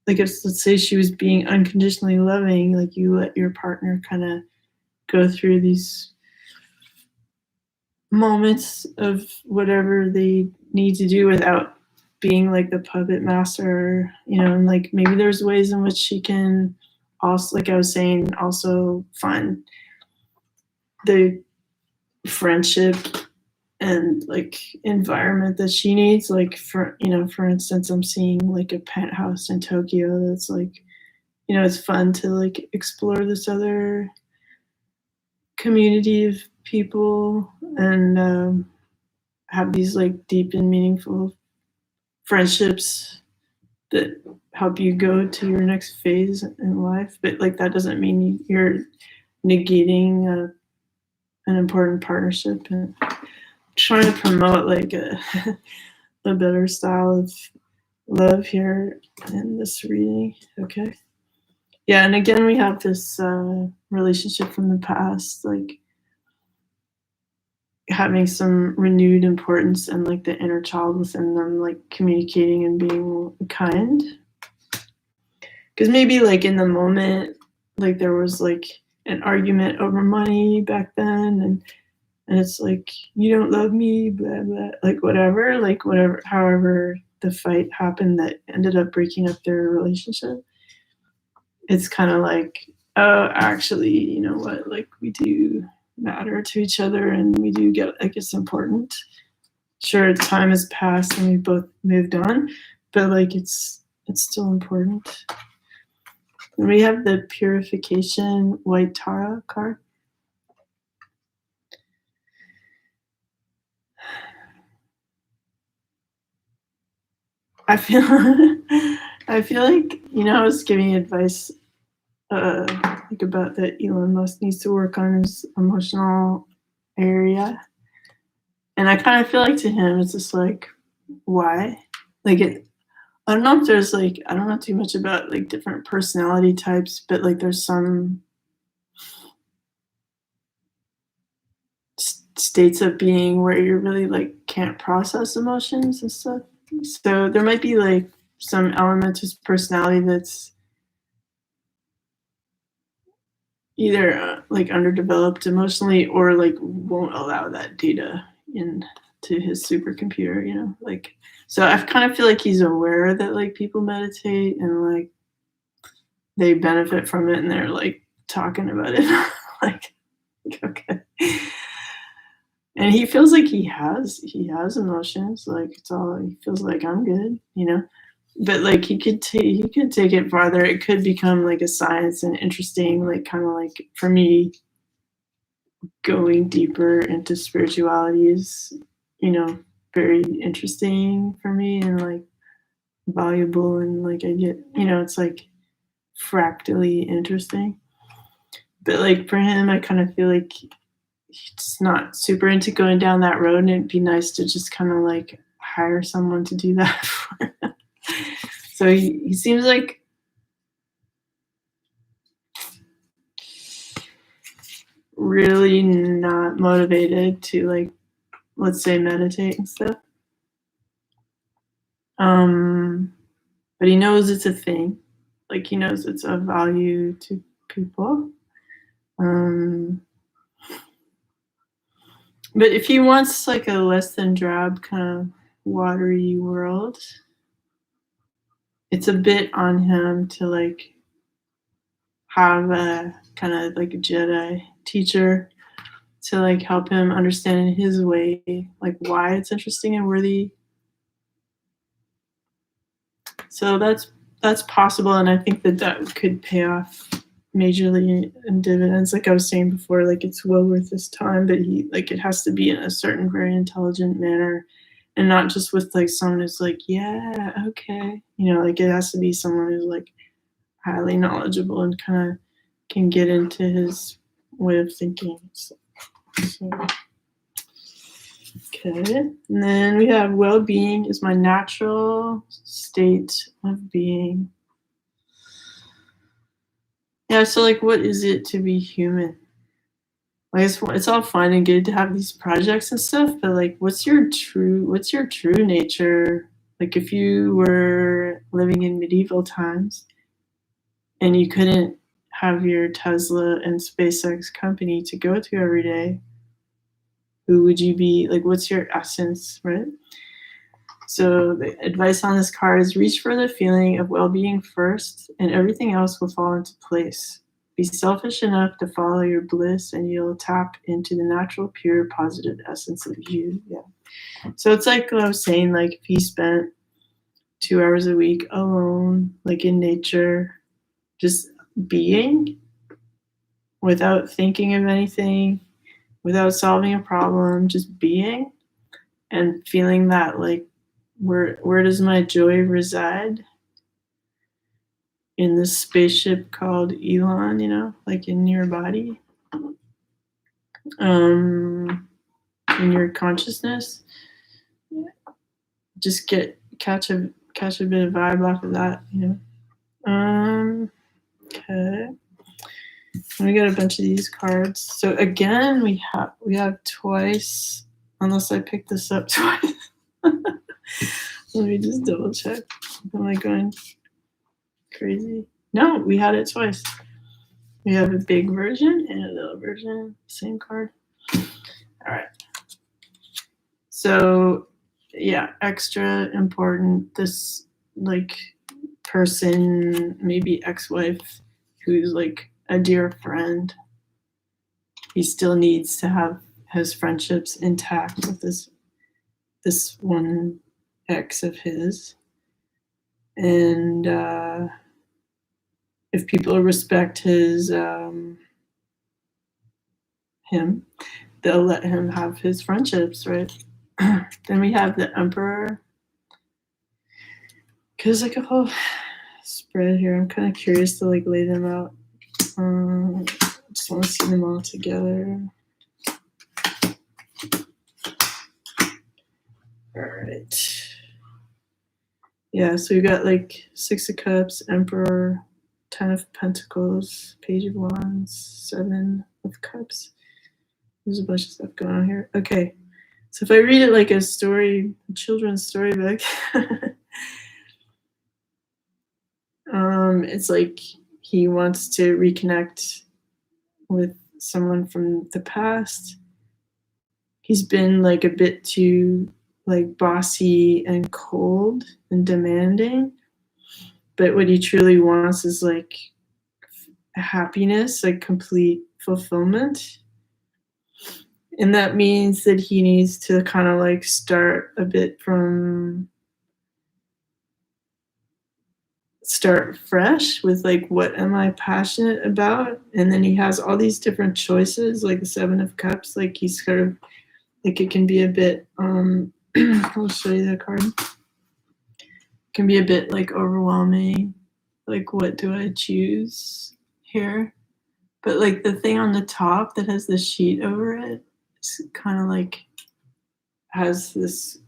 like, let's say she was being unconditionally loving, like you let your partner kind of go through these moments of whatever they need to do without being like the puppet master, you know. And like maybe there's ways in which she can also, like I was saying, also find the friendship and like environment that she needs. Like for instance, I'm seeing like a penthouse in Tokyo that's like, you know, it's fun to like explore this other community of people and have these like deep and meaningful friendships that help you go to your next phase in life. But like that doesn't mean you're negating an important partnership. And trying to promote like a better style of love here in this reading. Okay. Yeah, and again we have this relationship from the past, like having some renewed importance, and like the inner child within them like communicating and being kind. Because maybe like in the moment, like there was like an argument over money back then, and it's like, you don't love me, blah blah, like whatever, however the fight happened that ended up breaking up their relationship. It's kind of like, oh, actually, you know what, like we do matter to each other, and we do get, like, it's important. Sure, time has passed and we both moved on, but like it's still important. And we have the Purification White Tara card. I feel like, you know, I was giving advice like about that Elon Musk needs to work on his emotional area. And I kind of feel like to him, it's just like, why? Like I don't know if there's like, I don't know too much about like different personality types, but like there's some states of being where you really like can't process emotions and stuff. So there might be like some element to his personality that's either like underdeveloped emotionally, or like won't allow that data into his supercomputer, you know. Like, so I kind of feel like he's aware that like people meditate and like they benefit from it, and they're like talking about it. Like, okay. And he feels like he has emotions, like it's all, he feels like, I'm good, you know. But like he could take it farther. It could become like a science and interesting, like kind of like, for me, going deeper into spirituality is, you know, very interesting for me, and like valuable, and like I get, you know, it's like fractally interesting. But like for him, I kind of feel like he's not super into going down that road, and it'd be nice to just kind of like hire someone to do that for him. So he seems like really not motivated to, like, let's say, meditate and stuff. But he knows it's a thing. Like, he knows it's of value to people. But if he wants like a less than drab kind of watery world, it's a bit on him to like have a kind of like a Jedi teacher to like help him understand in his way like why it's interesting and worthy. So that's possible, and I think that could pay off majorly in dividends. Like I was saying before, like it's well worth his time, but it has to be in a certain very intelligent manner, and not just with like someone who's like, yeah, okay, like it has to be someone who's like highly knowledgeable and kind of can get into his way of thinking. So, okay, and then we have well-being is my natural state of being. Yeah, so like what is it to be human? Like it's all fine and good to have these projects and stuff, but like what's your true nature? Like if you were living in medieval times and you couldn't have your Tesla and SpaceX company to go to every day, who would you be? Like what's your essence, right? So the advice on this card is reach for the feeling of well-being first and everything else will fall into place. Be selfish enough to follow your bliss and you'll tap into the natural, pure, positive essence of you. Yeah. So it's like what I was saying, like if he spent 2 hours a week alone, like in nature, just being without thinking of anything, without solving a problem, just being and feeling that like where does my joy reside? In this spaceship called Elon, like in your body, in your consciousness. Just catch a bit of vibe off of that, Okay. And we got a bunch of these cards. So again, we have twice, unless I picked this up twice. Let me just double check. Am I going crazy? No, we had it twice. We have a big version and a little version, same card. All right. So, yeah, extra important. This like person, maybe ex-wife, who's like a dear friend. He still needs to have his friendships intact with this one ex of his, and if people respect his him, they'll let him have his friendships, right? Then we have the Emperor, because like a whole spread here. I'm kind of curious to like lay them out. I just want to see them all together. All right. Yeah, so we got like 6 of Cups, Emperor, 10 of Pentacles, Page of Wands, 7 of Cups. There's a bunch of stuff going on here. Okay, so if I read it like a story, a children's storybook, it's like he wants to reconnect with someone from the past. He's been like a bit too like bossy and cold and demanding, but what he truly wants is like happiness, like complete fulfillment. And that means that he needs to kind of like start fresh with like, what am I passionate about? And then he has all these different choices, like the 7 of Cups, like he's sort of like, it can be a bit, I'll show you the card. It can be a bit like overwhelming. Like, what do I choose here? But like the thing on the top that has the sheet over it, it's kind of like has this,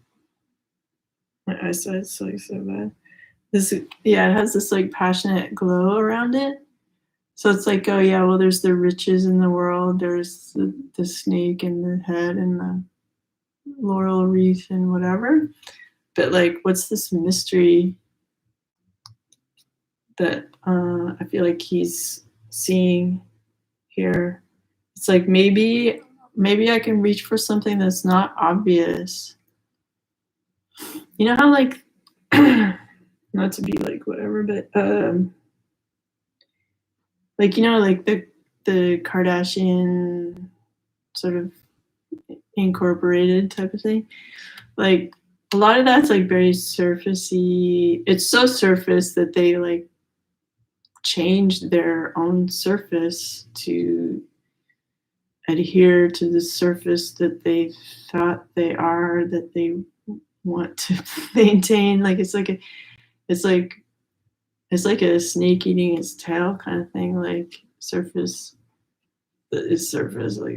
my eyesight's like so bad. It has this like passionate glow around it. So it's like, oh yeah, well there's the riches in the world, there's the snake and the head and the laurel wreath and whatever. But like, what's this mystery that I feel like he's seeing here? It's like maybe I can reach for something that's not obvious. You know how like, not to be like whatever, but like, you know, like the Kardashian sort of incorporated type of thing. Like a lot of that's like very surfacey. It's so surface that they like changed their own surface to adhere to the surface that they thought they are, that they want to maintain. Like it's like it's like it's like a snake eating its tail kind of thing. Like surface is surface, like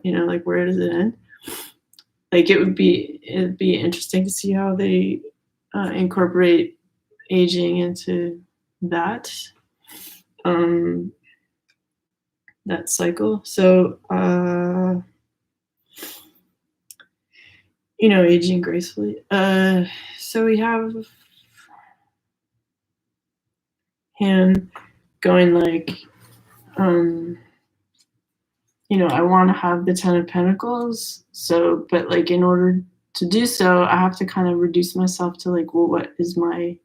you know, like where does it end? Like it'd be interesting to see how they incorporate aging into that that cycle. So you know, aging gracefully. So we have him going like you know, I want to have the 10 of Pentacles. So, but like in order to do so, I have to kind of reduce myself to like, well, what is my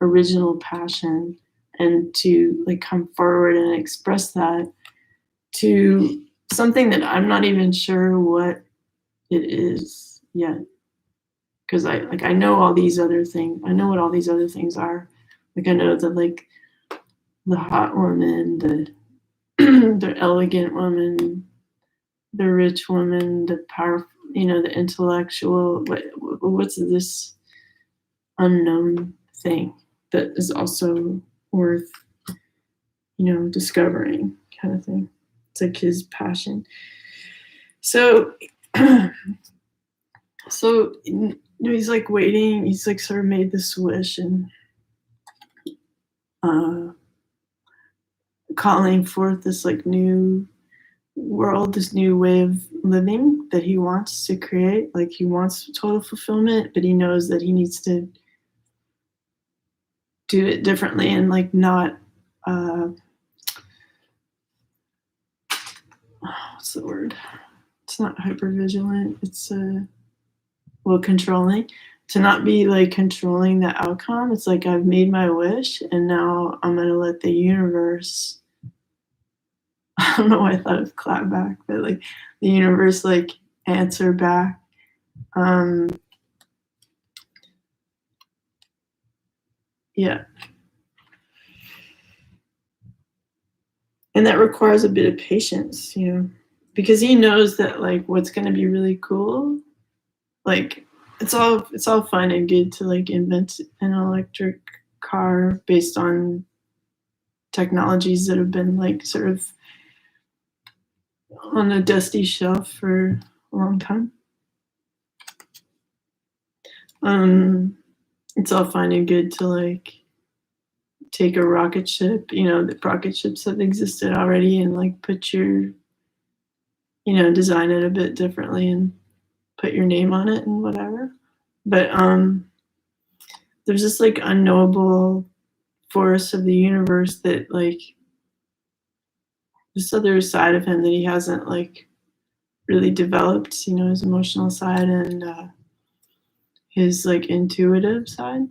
original passion? And to like come forward and express that to something that I'm not even sure what it is yet. Because I know all these other things. I know what all these other things are. Like I know that like the hot woman, the the elegant woman, the rich woman, the powerful, you know, the intellectual. What's this unknown thing that is also worth, you know, discovering, kind of thing. It's like his passion. So, so you know, he's like waiting. He's like sort of made this wish and calling forth this like new world, this new way of living that he wants to create. Like he wants total fulfillment, but he knows that he needs to do it differently and like not what's the word? It's not hypervigilant. It's well, controlling. To not be like controlling the outcome. It's like I've made my wish and now I'm gonna let the universe. I don't know why I thought of clapback, but like the universe like answer back. Yeah. And that requires a bit of patience, you know, because he knows that like what's going to be really cool, like it's all fine and good to like invent an electric car based on technologies that have been like sort of on a dusty shelf for a long time. It's all fine and good to like take a rocket ship, you know, the rocket ships have existed already, and like put your, you know, design it a bit differently and put your name on it and whatever. But there's this like unknowable force of the universe that like this other side of him that he hasn't like really developed, you know, his emotional side and his like intuitive side.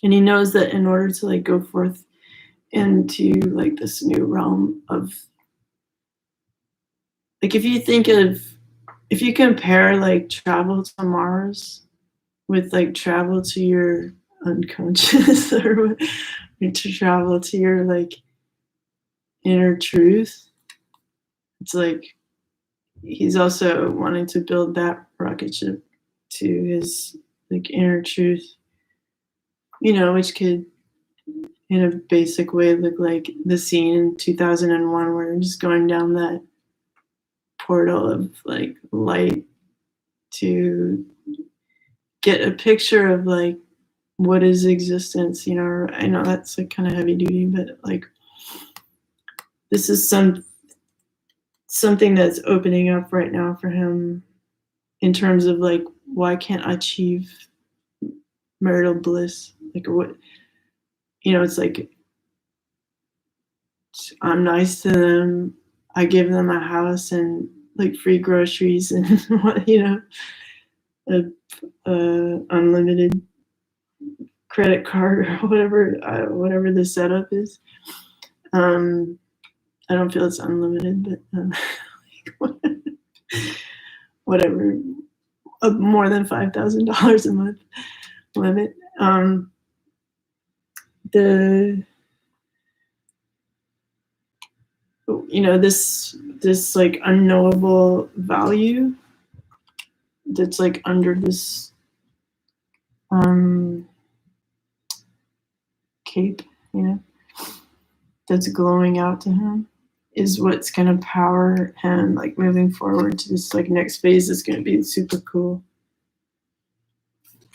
And he knows that in order to like go forth into like this new realm of like if you compare like travel to Mars with like travel to your unconscious or to travel to your like inner truth, it's like he's also wanting to build that rocket ship to his like inner truth, you know, which could in a basic way look like the scene in 2001 where you're just going down that portal of like light to get a picture of like what is existence, you know. I know that's like kind of heavy duty, but like this is something that's opening up right now for him in terms of like why can't I achieve marital bliss, like what, you know, it's like I'm nice to them, I give them a house and like free groceries and you know, a unlimited credit card or whatever the setup is. I don't feel it's unlimited, but whatever. More than $5,000 a month limit. This like unknowable value that's like under this cape, that's glowing out to him, is what's going to power him like moving forward to this like next phase that's going to be super cool.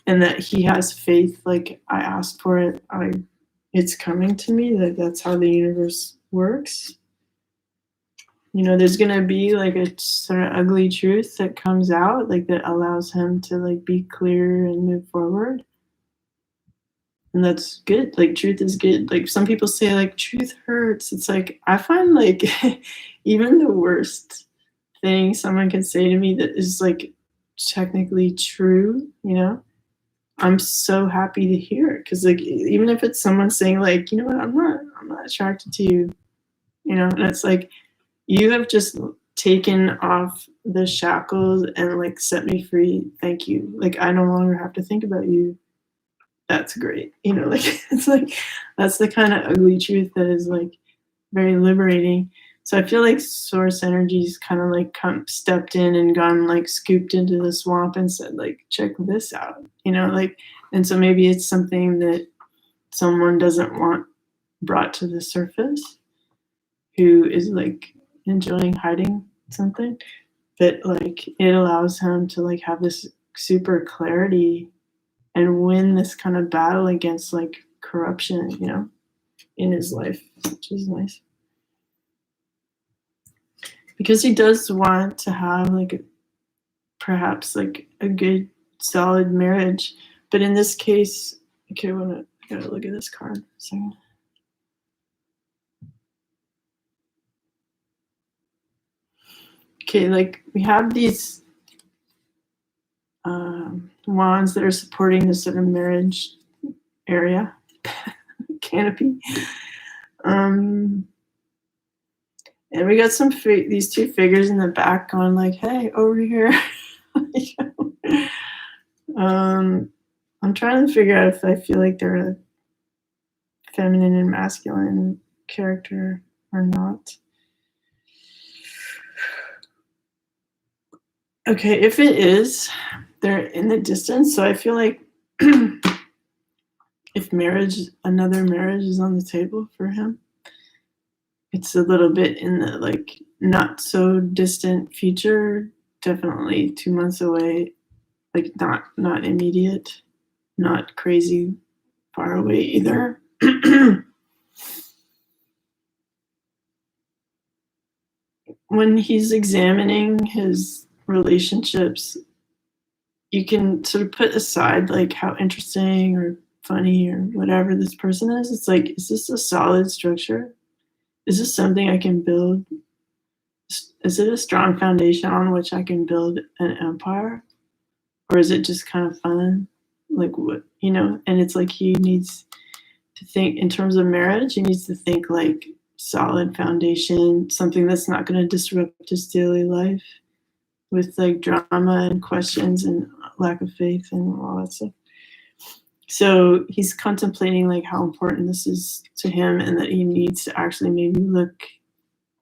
And that he has faith, like I asked for it, it's coming to me. That's how the universe works. There's gonna be like a sort of ugly truth that comes out, like that allows him to like be clear and move forward. And that's good. Like truth is good. Like some people say like truth hurts. It's like I find like even the worst thing someone can say to me that is like technically true, I'm so happy to hear it. Because like even if it's someone saying like, you know what, I'm not attracted to you, and it's like you have just taken off the shackles and like set me free. Thank you. Like I no longer have to think about you. That's great. Like it's like that's the kind of ugly truth that is like very liberating. So I feel like source energies kind of like stepped in and gone like scooped into the swamp and said like check this out, like, and so maybe it's something that someone doesn't want brought to the surface, who is like enjoying hiding something, but like it allows him to like have this super clarity and win this kind of battle against like corruption, in his life, which is nice. Because he does want to have like perhaps like a good solid marriage, but in this case, okay, I gotta look at this card. So okay, like we have these wands that are supporting this sort of marriage area canopy, and we got these two figures in the back going like, hey, over here. I'm trying to figure out if I feel like they're a feminine and masculine character or not. Okay, if it is, they're in the distance, so I feel like if another marriage is on the table for him, it's a little bit in the like not so distant future, definitely 2 months away, like not immediate, not crazy far away either. When he's examining his relationships, you can sort of put aside like how interesting or funny or whatever this person is. It's like, is this a solid structure? Is this something I can build? Is it a strong foundation on which I can build an empire? Or is it just kind of fun? Like what, and it's like he needs to think in terms of marriage, he needs to think like solid foundation, something that's not going to disrupt his daily life with like drama and questions and lack of faith and all that stuff. So he's contemplating like how important this is to him, and that he needs to actually maybe look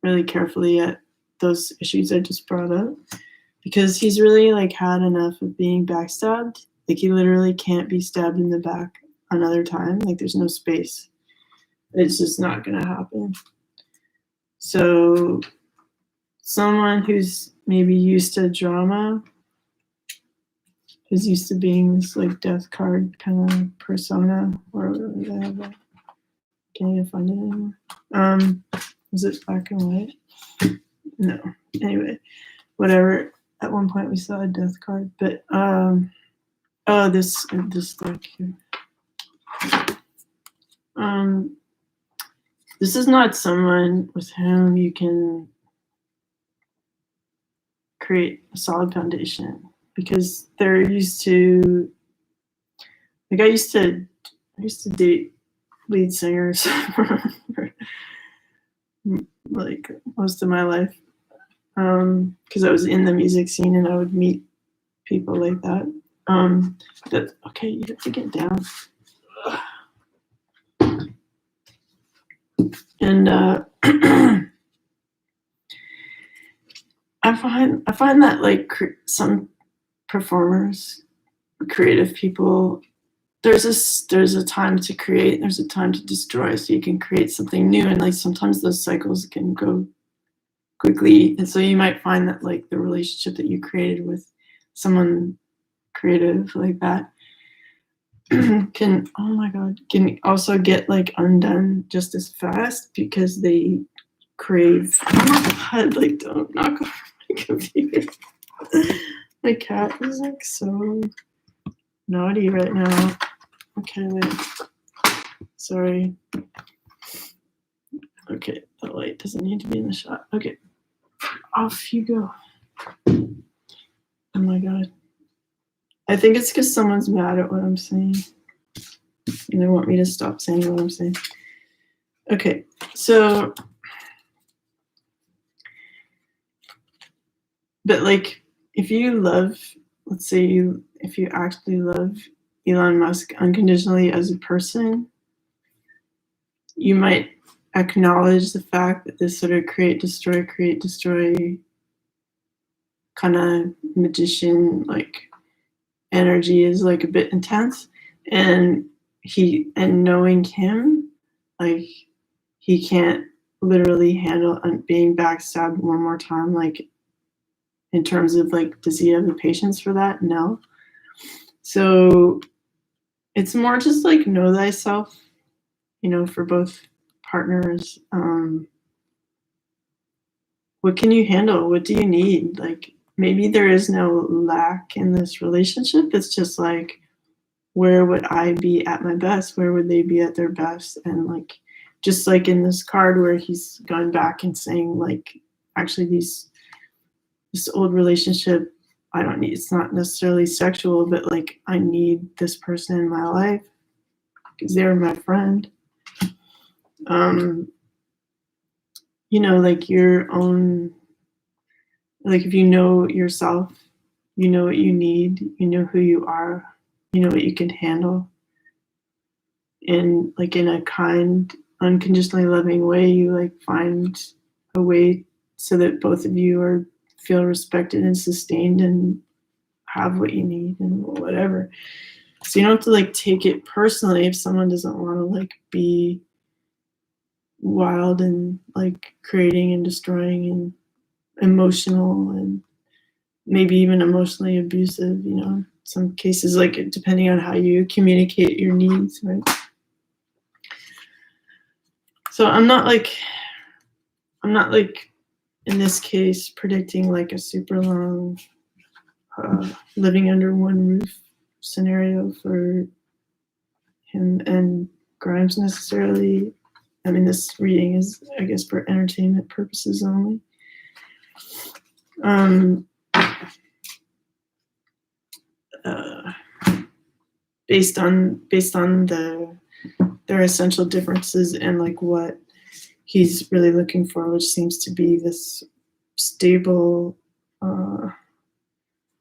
really carefully at those issues I just brought up, because he's really like had enough of being backstabbed. Like he literally can't be stabbed in the back another time. Like there's no space. It's just not going to happen. So someone who's maybe used to drama, who's used to being this like death card kind of persona, or they have that. Can't even find it anymore. Was it black and white? No. Anyway, whatever. At one point we saw a death card, but this deck here. This is not someone with whom you can create a solid foundation, because they're used to, like I used to date lead singers like most of my life, because I was in the music scene and I would meet people like that. Okay, you have to get down. And I find that like some performers, creative people, there's a time to create, there's a time to destroy, so you can create something new, and like sometimes those cycles can go quickly, and so you might find that like the relationship that you created with someone creative like that can, oh my god, can also get like undone just as fast because they crave, God, like don't knock over my computer. My cat is like so naughty right now. Okay, wait. Sorry. Okay, the light doesn't need to be in the shot. Okay, off you go. Oh my god. I think it's because someone's mad at what I'm saying. And they want me to stop saying what I'm saying. Okay, so, but like, if you love, let's say if you actually love Elon Musk unconditionally as a person, you might acknowledge the fact that this sort of create, destroy kind of magician like energy is like a bit intense, and knowing him, like he can't literally handle being backstabbed one more time, like in terms of like, does he have the patience for that? No. So it's more just like know thyself, for both partners. What can you handle? What do you need? Like maybe there is no lack in this relationship. It's just like, where would I be at my best? Where would they be at their best? And like, just like in this card where he's going back and saying like, actually this old relationship, I don't need, it's not necessarily sexual, but like I need this person in my life because they're my friend. Like your own, like if you know yourself, you know what you need, you know who you are, you know what you can handle. And like in a kind, unconditionally loving way, you like find a way so that both of you feel respected and sustained and have what you need and whatever. So you don't have to like take it personally if someone doesn't want to like be wild and like creating and destroying and emotional and maybe even emotionally abusive, some cases, like depending on how you communicate your needs, right? So I'm not like in this case predicting like a super long living under one roof scenario for him and Grimes necessarily. I mean, this reading is, I guess, for entertainment purposes only. Based on their essential differences and like what he's really looking for, which seems to be this stable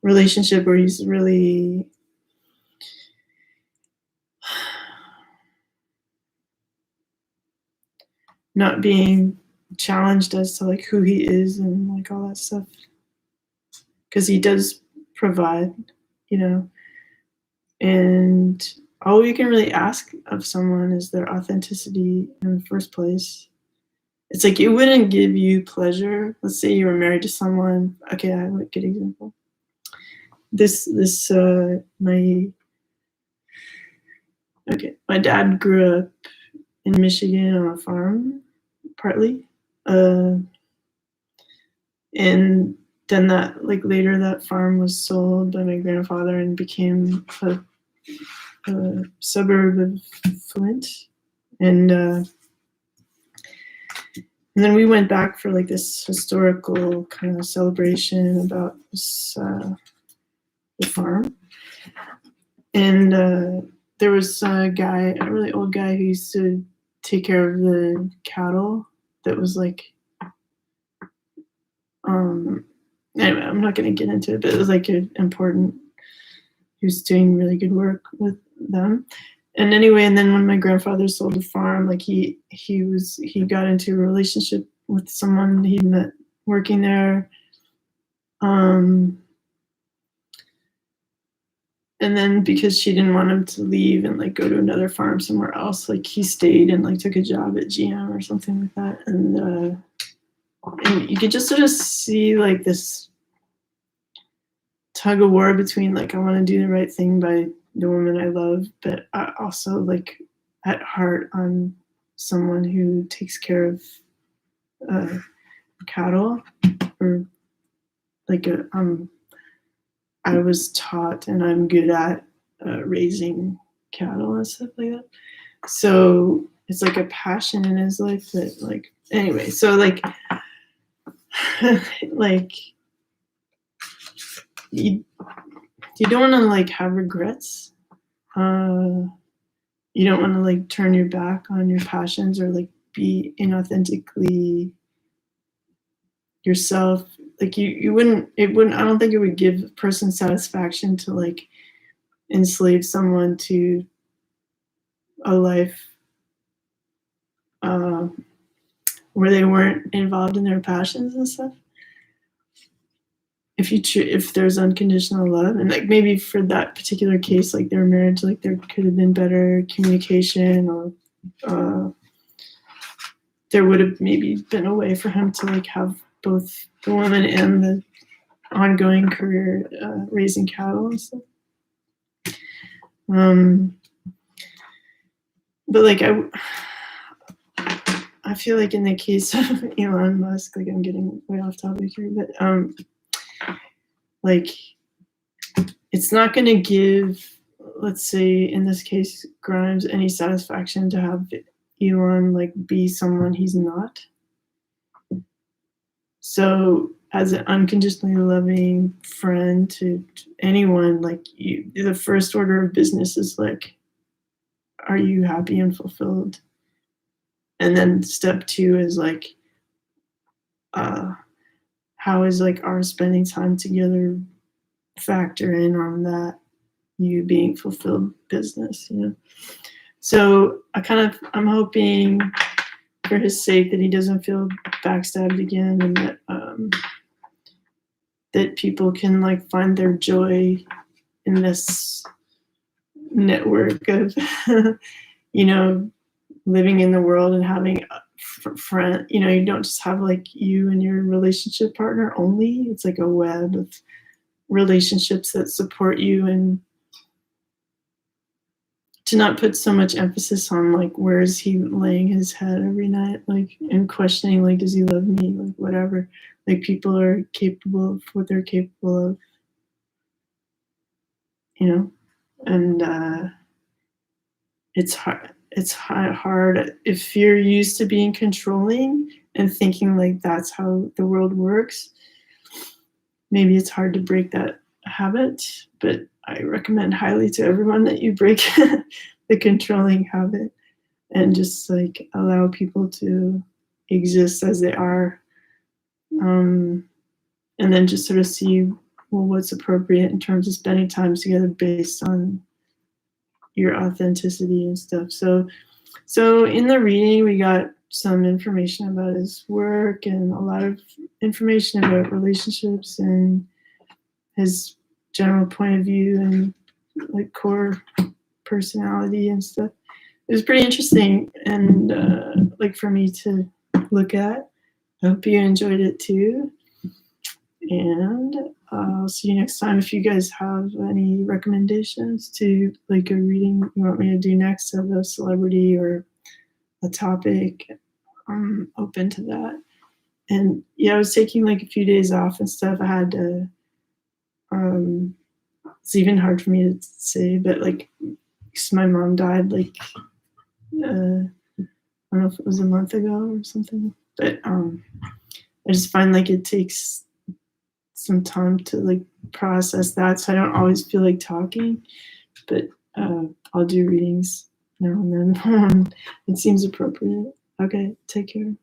relationship where he's really not being challenged as to like who he is and like all that stuff, because he does provide, and all you can really ask of someone is their authenticity in the first place. It's like, it wouldn't give you pleasure. Let's say you were married to someone. Okay, I have a good example. My dad grew up in Michigan on a farm, partly, and then later that farm was sold by my grandfather and became a suburb of Flint, and then we went back for like this historical kind of celebration about this the farm, and there was a really old guy who used to take care of the cattle that was like, anyway, I'm not going to get into it, but it was like important. He was doing really good work with them. And anyway, and then when my grandfather sold the farm, like he got into a relationship with someone he met working there. And then because she didn't want him to leave and like go to another farm somewhere else, like he stayed and like took a job at GM or something like that. And you could just sort of see like this tug of war between like, I want to do the right thing by the woman I love, but I also like at heart I'm someone who takes care of cattle, or like I was taught and I'm good at raising cattle and stuff like that. So it's like a passion in his life that like, anyway, so like, like you don't want to like have regrets. You don't want to like turn your back on your passions or like be inauthentically yourself. Like it wouldn't, I don't think it would give a person satisfaction to like enslave someone to a life where they weren't involved in their passions and stuff. If there's unconditional love, and like maybe for that particular case, like their marriage, like there could have been better communication, or there would have maybe been a way for him to like have both the woman and the ongoing career raising cattle and stuff. But like I feel like in the case of Elon Musk, like I'm getting way off topic here, but like it's not going to give, let's say in this case, Grimes any satisfaction to have Elon like be someone he's not. So as an unconditionally loving friend to anyone, like the first order of business is like, are you happy and fulfilled? And then step 2 is like, how is like our spending time together factor in on that you being fulfilled business, you know? So I'm hoping for his sake that he doesn't feel backstabbed again, and that that people can like find their joy in this network of you know, living in the world and having a friend, you know, you don't just have like you and your relationship partner only. It's like a web of relationships that support you, and to not put so much emphasis on like, where is he laying his head every night, like, and questioning like, does he love me, like whatever. Like people are capable of what they're capable of, you know. And it's hard if you're used to being controlling and thinking like that's how the world works. Maybe it's hard to break that habit, but I recommend highly to everyone that you break the controlling habit and just like allow people to exist as they are, and then just sort of see, well, what's appropriate in terms of spending time together based on your authenticity and stuff. So in the reading, we got some information about his work and a lot of information about relationships and his general point of view and like core personality and stuff. It was pretty interesting and like for me to look at. I hope you enjoyed it too. And I'll see you next time. If you guys have any recommendations to like a reading you want me to do next of a celebrity or a topic, I'm open to that. And yeah, I was taking like a few days off and stuff. I had to, it's even hard for me to say, but like, because my mom died like, I don't know if it was a month ago or something, but I just find like it takes some time to like process that, so I don't always feel like talking, but I'll do readings now and then. It seems appropriate. Okay, take care.